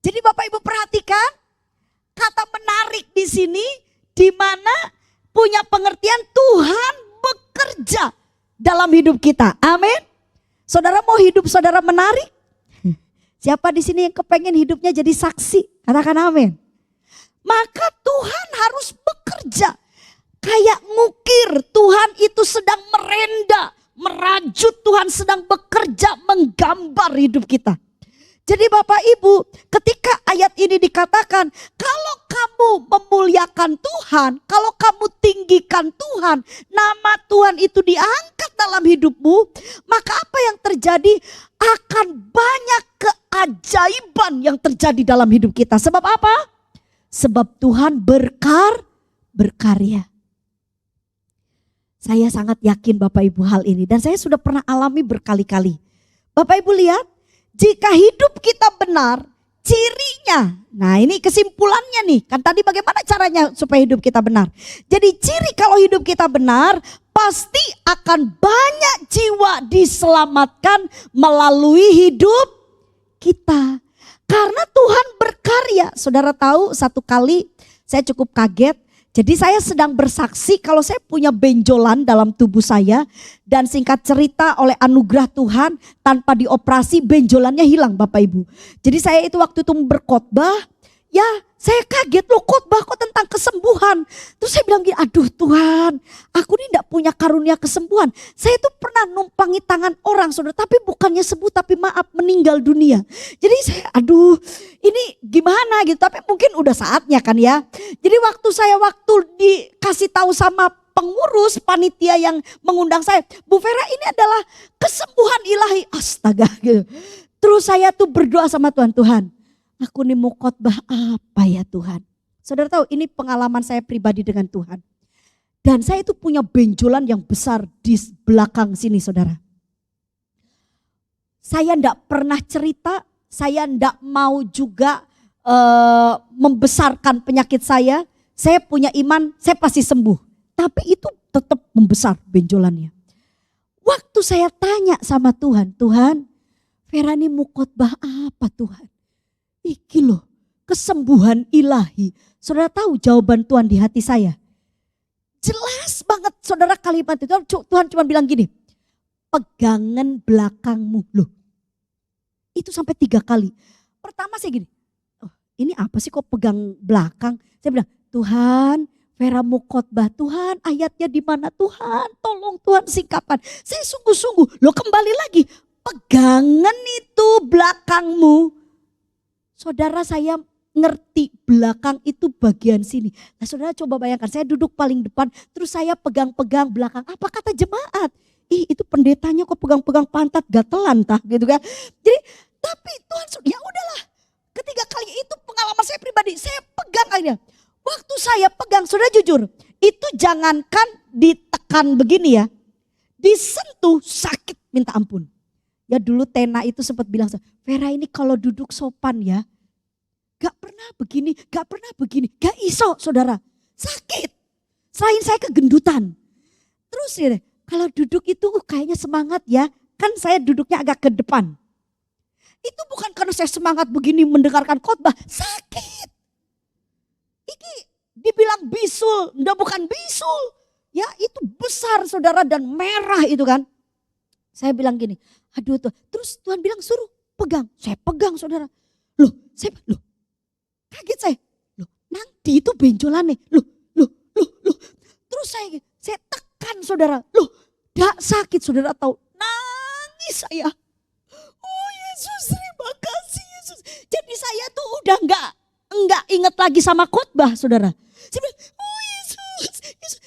Jadi Bapak Ibu perhatikan kata menarik di sini di mana punya pengertian Tuhan bekerja dalam hidup kita. Amin. Saudara mau hidup saudara menarik? Siapa di sini yang kepengen hidupnya jadi saksi? Katakan amin. Maka Tuhan harus bekerja. Kayak ngukir, Tuhan itu sedang merenda, merajut, Tuhan sedang bekerja menggambar hidup kita. Jadi Bapak Ibu, ketika ayat ini dikatakan, kalau kamu memuliakan Tuhan, kalau kamu tinggikan Tuhan, nama Tuhan itu diangkat dalam hidupmu, maka apa yang terjadi? Akan banyak keajaiban yang terjadi dalam hidup kita. Sebab apa? Sebab Tuhan berkarya. Saya sangat yakin Bapak Ibu hal ini dan saya sudah pernah alami berkali-kali. Bapak Ibu lihat, jika hidup kita benar, cirinya. Nah ini kesimpulannya nih, kan tadi bagaimana caranya supaya hidup kita benar. Jadi ciri kalau hidup kita benar, pasti akan banyak jiwa diselamatkan melalui hidup kita. Karena Tuhan berkarya. Saudara tahu satu kali saya cukup kaget. Jadi saya sedang bersaksi kalau saya punya benjolan dalam tubuh saya. Dan singkat cerita oleh anugerah Tuhan tanpa dioperasi benjolannya hilang Bapak Ibu. Jadi saya itu waktu itu berkhotbah. Ya saya kaget loh, khotbah kok tentang kesembuhan. Terus saya bilang gini, aduh Tuhan, aku ini enggak punya karunia kesembuhan. Saya tuh pernah numpangi tangan orang saudara, tapi bukannya sembuh, tapi maaf meninggal dunia. Jadi saya aduh ini gimana gitu, tapi mungkin udah saatnya kan ya. Jadi waktu dikasih tahu sama pengurus panitia yang mengundang saya, Bu Vera ini adalah kesembuhan ilahi, astaga gitu. Terus saya tuh berdoa sama Tuhan, Tuhan aku nih mau khotbah apa ya Tuhan. Saudara tahu ini pengalaman saya pribadi dengan Tuhan. Dan saya itu punya benjolan yang besar di belakang sini saudara. Saya enggak pernah cerita, saya enggak mau juga membesarkan penyakit saya. Saya punya iman, saya pasti sembuh. Tapi itu tetap membesar benjolannya. Waktu saya tanya sama Tuhan, Tuhan Vera ini mau khotbah apa Tuhan? Iki loh, kesembuhan ilahi. Saudara tahu jawaban Tuhan di hati saya? Jelas banget saudara kalimat itu. Tuhan cuma bilang gini, pegangan belakangmu. Loh, itu sampai 3 kali. Pertama saya gini, oh, ini apa sih kok pegang belakang? Saya bilang, Tuhan Vera mau khotbah, Tuhan ayatnya di mana Tuhan? Tolong Tuhan singkapan. Saya sungguh-sungguh, loh kembali lagi, pegangan itu belakangmu. Saudara saya ngerti belakang itu bagian sini. Nah saudara coba bayangkan, saya duduk paling depan terus saya pegang-pegang belakang. Apa kata jemaat? Ih itu pendetanya kok pegang-pegang pantat gatelan tah gitu kan. Jadi tapi Tuhan ya udahlah. Ketiga kali itu pengalaman saya pribadi, saya pegang aja. Waktu saya pegang, saudara jujur, itu jangankan ditekan begini ya. Disentuh sakit minta ampun. Ya dulu Tena itu sempat bilang, Vera ini kalau duduk sopan ya. Gak pernah begini, gak iso saudara, sakit. Selain saya kegendutan. Terus ya, kalau duduk itu kayaknya semangat ya, kan saya duduknya agak ke depan. Itu bukan karena saya semangat begini mendengarkan khotbah, sakit. Iki dibilang bisul, enggak bukan bisul. Ya itu besar saudara dan merah itu kan. Saya bilang gini, aduh tuh. Terus Tuhan bilang suruh pegang, saya pegang saudara. Loh, kaget saya. Loh, nanti itu benjolannya. Loh. Terus saya tekan saudara. Loh, gak sakit saudara tahu. Nangis saya. Oh Yesus, terima kasih Yesus. Jadi saya tuh udah enggak ingat lagi sama khotbah saudara. Saya bilang, oh Yesus.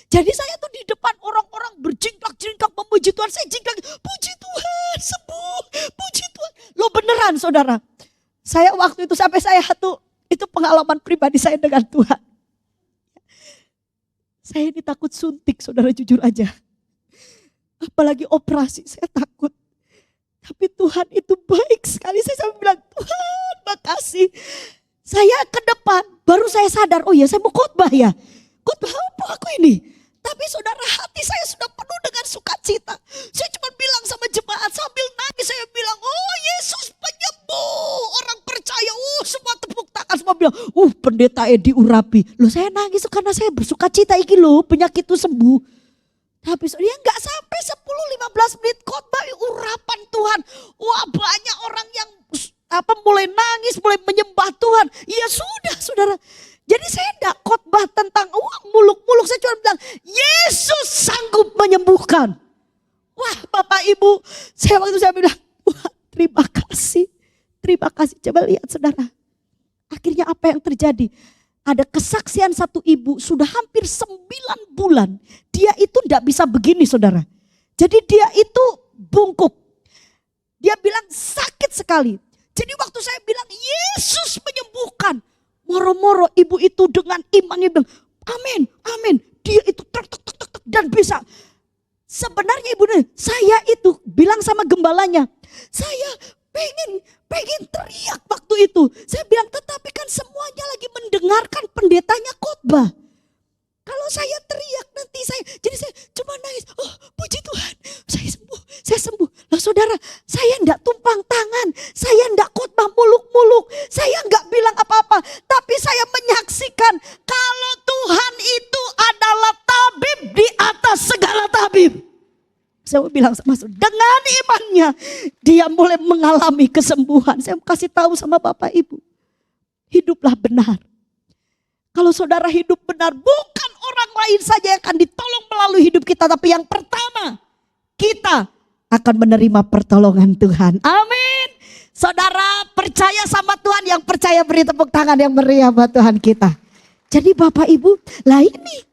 Jadi saya tuh di depan orang-orang berjingkrak-jingkrak memuji Tuhan. Saya jingkrak, puji Tuhan, sembuh, puji Tuhan. Loh beneran saudara. Saya waktu itu sampai saya itu pengalaman pribadi saya dengan Tuhan. Saya ini takut suntik saudara jujur aja. Apalagi operasi saya takut. Tapi Tuhan itu baik sekali. Saya sampai bilang Tuhan makasih. Saya ke depan baru saya sadar oh ya saya mau khotbah ya. Khotbah apa aku ini? Tapi saudara hati saya sudah penuh dengan sukacita. Saya cuma bilang sama jemaat sambil nangis saya bilang oh Yesus penyembuh. Orang percaya semua tepuk tangan semua bilang pendeta Edi urapi. Loh saya nangis karena saya bersukacita iki loh penyakit itu sembuh. Tapi dia nggak sampai 10-15 menit khotbah urapan Tuhan. Wah banyak orang yang mulai nangis, mulai menyembah Tuhan. Ya sudah saudara. Jadi saya enggak khotbah tentang muluk-muluk. Saya cuma bilang Yesus sanggup menyembuhkan. Wah Bapak Ibu, waktu saya bilang wah terima kasih. Terima kasih. Coba lihat saudara. Akhirnya apa yang terjadi? Ada kesaksian satu ibu sudah hampir 9 bulan. Dia itu enggak bisa begini saudara. Jadi dia itu bungkuk. Dia bilang sakit sekali. Jadi waktu saya bilang Yesus menyembuhkan. Moro-moro ibu itu dengan imannya bilang amin, amin. Dia itu tek dan bisa. Sebenarnya ibu saya itu bilang sama gembalanya. Saya pengen teriak waktu itu. Saya bilang tetapi kan semuanya lagi mendengarkan pendetanya khotbah. Kalau saya teriak nanti jadi saya cuma nangis. Oh puji Tuhan, saya sembuh. Loh saudara, saya enggak tumpang tangan, saya enggak khotbah muluk-muluk, saya enggak bilang apa-apa. Tapi saya menyaksikan kalau Tuhan itu adalah tabib di atas segala tabib. Saya bilang sama saudara, dengan imannya dia mulai mengalami kesembuhan. Saya kasih tahu sama Bapak Ibu. hiduplah benar. Kalau saudara hidup benar, bukan orang lain saja yang akan ditolong melalui hidup kita, tapi yang pertama, kita akan menerima pertolongan Tuhan. Amin. Saudara percaya sama Tuhan, yang percaya beri tepuk tangan yang meriah buat Tuhan kita. Jadi Bapak Ibu, lah ini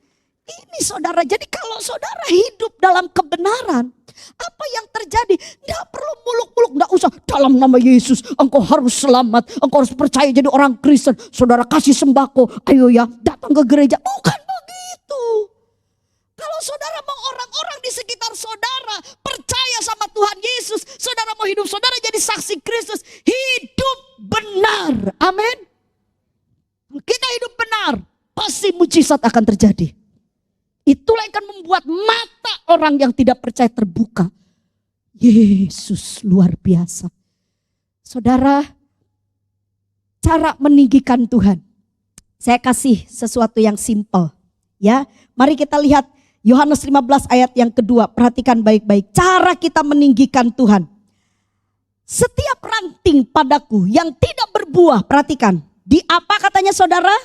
saudara, jadi kalau saudara hidup dalam kebenaran, apa yang terjadi? Tidak perlu muluk-muluk, tidak usah dalam nama Yesus engkau harus selamat, engkau harus percaya jadi orang Kristen. Saudara kasih sembako, ayo ya datang ke gereja. Bukan begitu. Kalau saudara mau orang-orang di sekitar saudara percaya sama Tuhan Yesus, saudara mau hidup saudara jadi saksi Kristus, hidup benar. Amin. Kita hidup benar, pasti mujizat akan terjadi. Itulah yang akan membuat mata orang yang tidak percaya terbuka. Yesus luar biasa. Saudara, cara meninggikan Tuhan. Saya kasih sesuatu yang simpel. Ya, mari kita lihat Yohanes 15 ayat yang kedua. Perhatikan baik-baik. Cara kita meninggikan Tuhan. Setiap ranting padaku yang tidak berbuah, perhatikan. Di apa katanya saudara?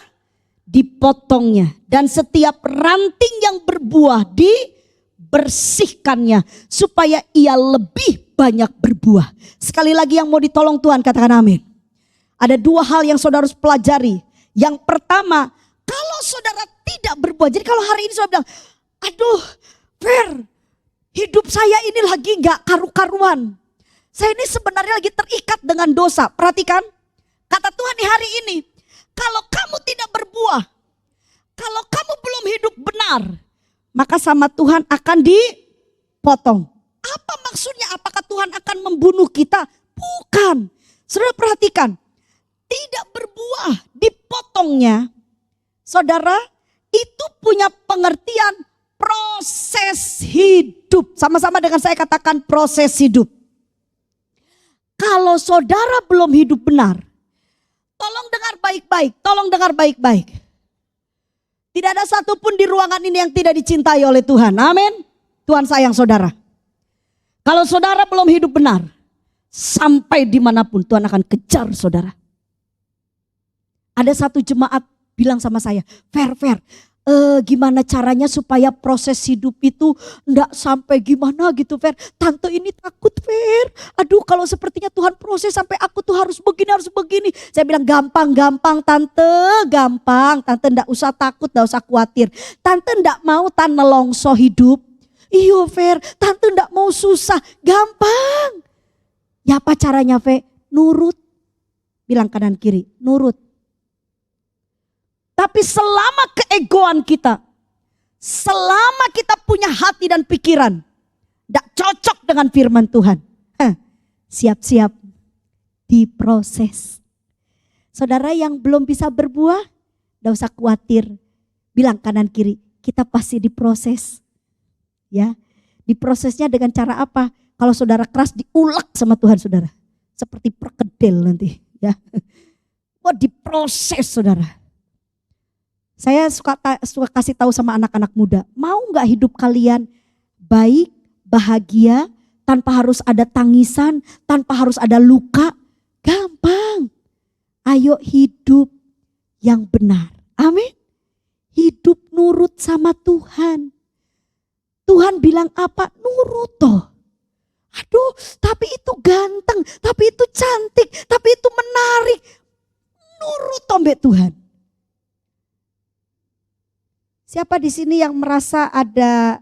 Dipotongnya, dan setiap ranting yang berbuah dibersihkannya supaya ia lebih banyak berbuah. Sekali lagi yang mau ditolong Tuhan katakan amin. Ada dua hal yang saudara harus pelajari. Yang pertama, kalau saudara tidak berbuah, jadi kalau hari ini saudara bilang, aduh Fer, hidup saya ini lagi gak karu-karuan. Saya ini sebenarnya lagi terikat dengan dosa. Perhatikan, kata Tuhan di hari ini, kalau kamu tidak berbuah, kalau kamu belum hidup benar, maka sama Tuhan akan dipotong. Apa maksudnya? Apakah Tuhan akan membunuh kita? Bukan. Saudara perhatikan, tidak berbuah, dipotongnya. Saudara, itu punya pengertian proses hidup. Sama-sama dengan saya katakan proses hidup. Kalau saudara belum hidup benar, tolong dengar baik-baik, tolong dengar baik-baik. Tidak ada satupun di ruangan ini yang tidak dicintai oleh Tuhan. Amin. Tuhan sayang saudara. Kalau saudara belum hidup benar, sampai dimanapun Tuhan akan kejar saudara. Ada satu jemaat bilang sama saya, Fer, gimana caranya supaya proses hidup itu enggak sampai gimana gitu Fer. Tante ini takut Fer. Aduh kalau sepertinya Tuhan proses sampai aku tuh harus begini. Saya bilang gampang tante, gampang. Tante enggak usah takut, enggak usah khawatir. Tante enggak mau tanah longso hidup. Iyo Fer, tante enggak mau susah, gampang. Ya apa caranya Fer? Nurut. Bilang kanan kiri, nurut. Tapi selama keegoan kita, selama kita punya hati dan pikiran, tidak cocok dengan firman Tuhan, siap-siap diproses. Saudara yang belum bisa berbuah, tidak usah khawatir. Bilang kanan kiri, kita pasti diproses. Ya, diprosesnya dengan cara apa? Kalau saudara keras diulek sama Tuhan saudara, seperti perkedel nanti. Ya, diproses saudara. Saya suka kasih tahu sama anak-anak muda, mau gak hidup kalian baik, bahagia, tanpa harus ada tangisan, tanpa harus ada luka? Gampang. Ayo hidup yang benar. Amin. Hidup nurut sama Tuhan. Tuhan bilang apa? Nurut toh. Aduh, tapi itu ganteng, tapi itu cantik, tapi itu menarik. Nurut toh mbak Tuhan. Siapa di sini yang merasa ada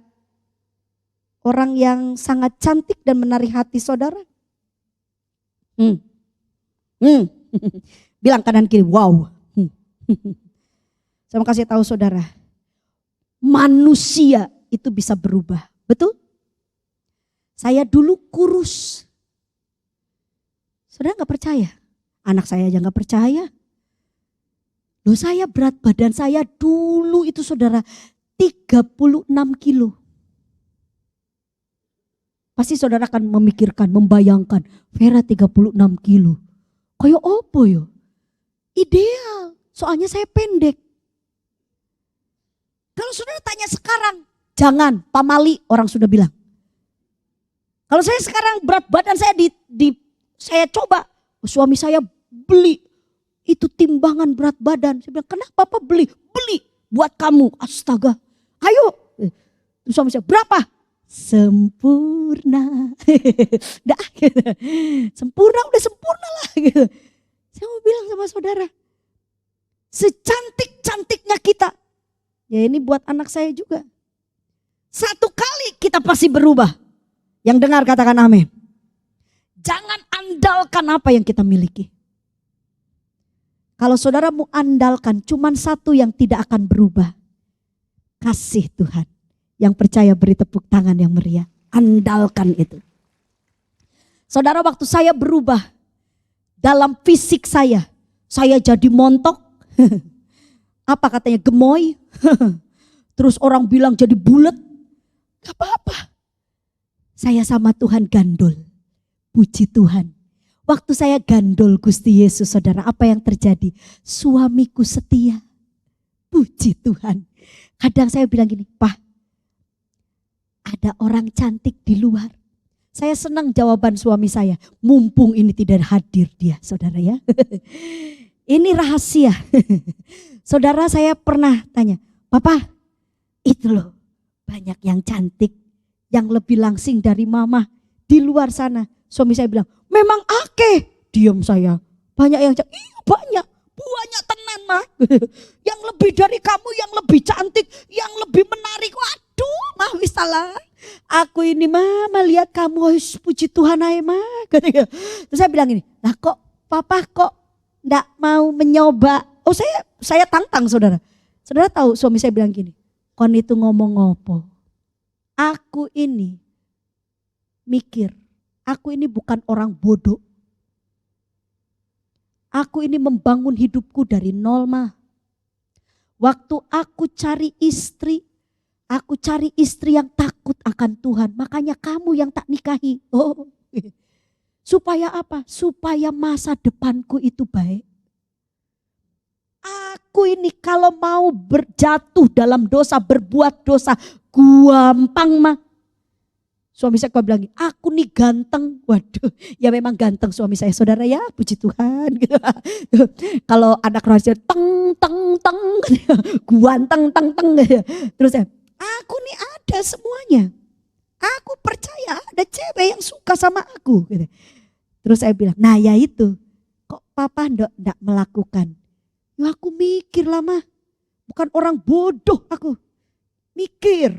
orang yang sangat cantik dan menarik hati saudara? Bilang kanan kiri, wow. Saya mau kasih tahu saudara, manusia itu bisa berubah, betul? Saya dulu kurus. Saudara gak percaya? Anak saya aja gak percaya. Loh saya berat badan saya dulu itu saudara 36 kilo. Pasti saudara akan memikirkan, membayangkan Vera 36 kilo. Kayak apa ya? Ideal, soalnya saya pendek. Kalau saudara tanya sekarang, jangan pamali orang sudah bilang. Kalau saya sekarang berat badan saya saya coba, suami saya beli Itu timbangan berat badan. Saya bilang, kenapa Papa beli? Beli buat kamu. Astaga. Ayo. Terus suami saya, berapa? Sempurna. Dah, gitu. Sempurna, udah sempurna lah. Gitu. Saya mau bilang sama saudara, secantik-cantiknya kita, ya ini buat anak saya juga. Satu kali kita pasti berubah. Yang dengar katakan amin. Jangan andalkan apa yang kita miliki. Kalau saudara mau andalkan cuman satu yang tidak akan berubah. Kasih Tuhan. Yang percaya beri tepuk tangan yang meriah. Andalkan itu. Saudara, waktu saya berubah dalam fisik saya jadi montok. Apa katanya, gemoy. Terus orang bilang jadi bulat. Gak apa-apa. Saya sama Tuhan gandul. Puji Tuhan. Waktu saya gandul Gusti Yesus, saudara, apa yang terjadi? Suamiku setia. Puji Tuhan. Kadang saya bilang gini, Pak, ada orang cantik di luar. Saya senang jawaban suami saya. Mumpung ini tidak hadir dia, saudara ya. Ini rahasia. Saudara, saya pernah tanya, Papa, itu loh banyak yang cantik, yang lebih langsing dari mama di luar sana. Suami saya bilang, memang akeh. Diam saya. Banyak yang cantik. Iya banyak. Banyak tenan mah. Yang lebih dari kamu, yang lebih cantik, yang lebih menarik. Waduh mah wis salah. Aku ini mah melihat kamu, puji Tuhan aja mah. Terus saya bilang ini, nah kok Papa kok enggak mau mencoba. Oh saya tantang saudara. Saudara tahu suami saya bilang gini, kon itu ngomong ngopo. Aku ini mikir, aku ini bukan orang bodoh. Aku ini membangun hidupku dari nol mah. Waktu aku cari istri yang takut akan Tuhan. Makanya kamu yang tak nikahi. Oh, supaya apa? Supaya masa depanku itu baik. Aku ini kalau mau berjatuh dalam dosa, berbuat dosa, gampang mah. Suami saya bilang, aku nih ganteng. Waduh, ya memang ganteng suami saya, saudara ya, puji Tuhan. Kalau anak rahasia, teng, teng, teng, ganteng, teng, teng. Terus saya, aku nih ada semuanya. Aku percaya ada cewek yang suka sama aku. Terus saya bilang, nah ya itu, kok Papa enggak melakukan? Ya aku mikir lah mah, bukan orang bodoh aku, mikir.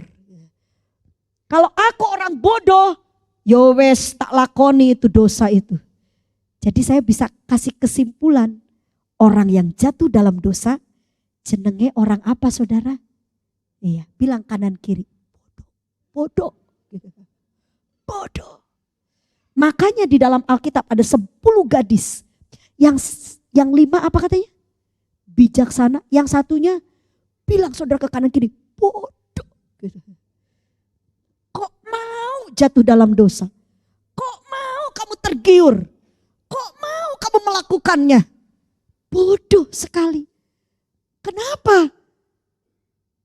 Kalau aku orang bodoh, yo wes tak lakoni itu dosa itu. Jadi saya bisa kasih kesimpulan, orang yang jatuh dalam dosa, jenenge orang apa saudara? Iya, bilang kanan kiri, bodoh, bodoh. Makanya di dalam Alkitab ada 10 gadis, yang 5 apa katanya? Bijaksana, yang satunya bilang saudara ke kanan kiri, bodoh. Kok mau jatuh dalam dosa? Kok mau kamu tergiur? Kok mau kamu melakukannya? Bodoh sekali. Kenapa?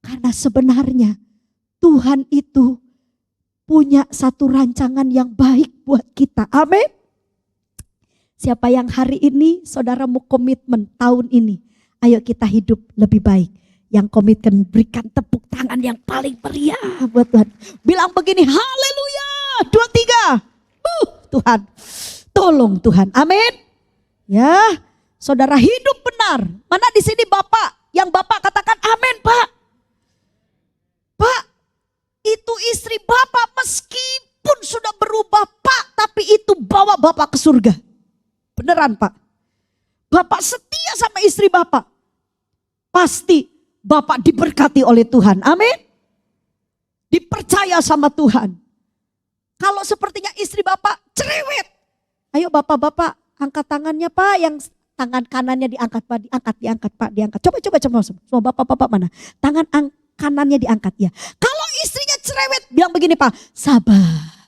Karena sebenarnya Tuhan itu punya satu rancangan yang baik buat kita. Amin. Siapa yang hari ini saudara mau komitmen tahun ini, ayo kita hidup lebih baik. Yang komitmen berikan tepuk tangan yang paling meriah buat Tuhan. Bilang begini, haleluya, 2, 3. Tuhan, tolong Tuhan, amin. Ya, saudara hidup benar. Mana di sini Bapak? Yang Bapak katakan amin Pak. Pak, itu istri Bapak meskipun sudah berubah Pak, tapi itu bawa Bapak ke surga. Beneran Pak. Bapak setia sama istri Bapak. Pasti Bapak diberkati oleh Tuhan. Amin. Dipercaya sama Tuhan. Kalau sepertinya istri Bapak cerewet. Ayo Bapak-bapak angkat tangannya Pak. Yang tangan kanannya diangkat Pak. Diangkat Pak. Diangkat. Coba. Semua Bapak-bapak mana? Tangan kanannya diangkat ya. Kalau istrinya cerewet. Bilang begini Pak. Sabar.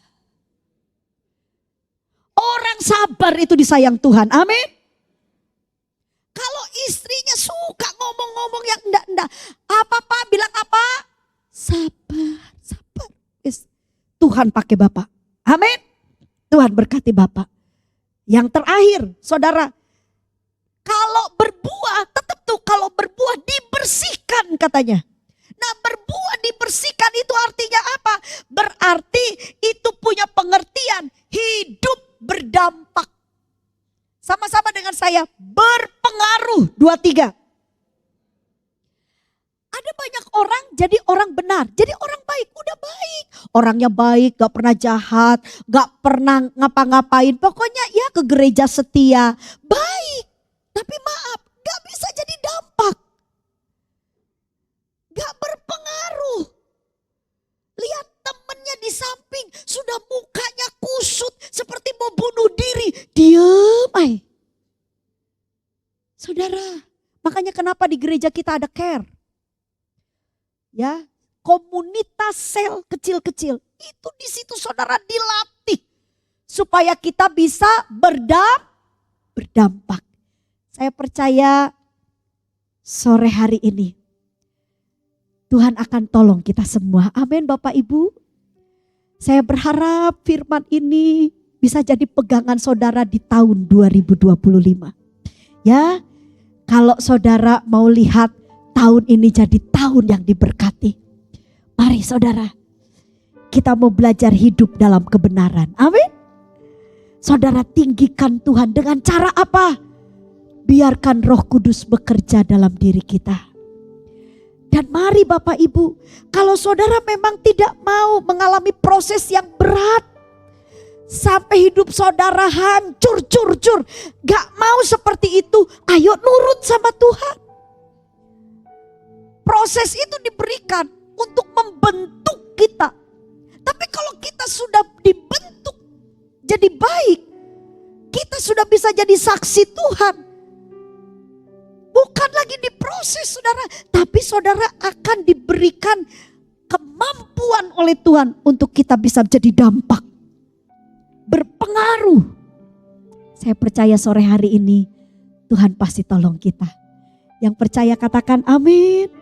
Orang sabar itu disayang Tuhan. Amin. Kalau istrinya suka ngomong-ngomong yang enggak. Apa Pak? Bilang apa? Sabar. Tuhan pakai Bapak. Amin. Tuhan berkati Bapak. Yang terakhir, saudara. Kalau berbuah, tetap tuh kalau berbuah dibersihkan katanya. Nah, berbuah dibersihkan itu artinya apa? Berarti itu punya pengertian hidup berdampak. Sama-sama dengan saya, berpengaruh. 2, 3. Ada banyak orang jadi orang benar, jadi orang baik, udah baik. Orangnya baik, gak pernah jahat, gak pernah ngapa-ngapain. Pokoknya ya ke gereja setia, baik. Tapi maaf, gak bisa jadi dampak. Gak berpengaruh. Lihat temennya di samping, sudah mukanya kusut seperti mau bunuh diri. Diam, Saudara, makanya kenapa di gereja kita ada care? Ya, komunitas sel kecil-kecil itu di situ saudara dilatih supaya kita bisa berdampak. Saya percaya sore hari ini Tuhan akan tolong kita semua. Amin Bapak Ibu. Saya berharap firman ini bisa jadi pegangan saudara di tahun 2025. Ya, kalau saudara mau lihat tahun ini jadi tahun yang diberkati. Mari saudara, kita mau belajar hidup dalam kebenaran. Amin. Saudara tinggikan Tuhan dengan cara apa? Biarkan Roh Kudus bekerja dalam diri kita. Dan mari Bapak Ibu, kalau saudara memang tidak mau mengalami proses yang berat, sampai hidup saudara hancur, curcur, gak mau seperti itu, ayo nurut sama Tuhan. Proses itu diberikan untuk membentuk kita. Tapi kalau kita sudah dibentuk jadi baik, kita sudah bisa jadi saksi Tuhan. Bukan lagi diproses saudara, tapi saudara akan diberikan kemampuan oleh Tuhan untuk kita bisa jadi dampak. Berpengaruh. Saya percaya sore hari ini Tuhan pasti tolong kita. Yang percaya katakan amin.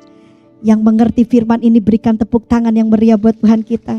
Yang mengerti firman ini berikan tepuk tangan yang meriah buat Tuhan kita.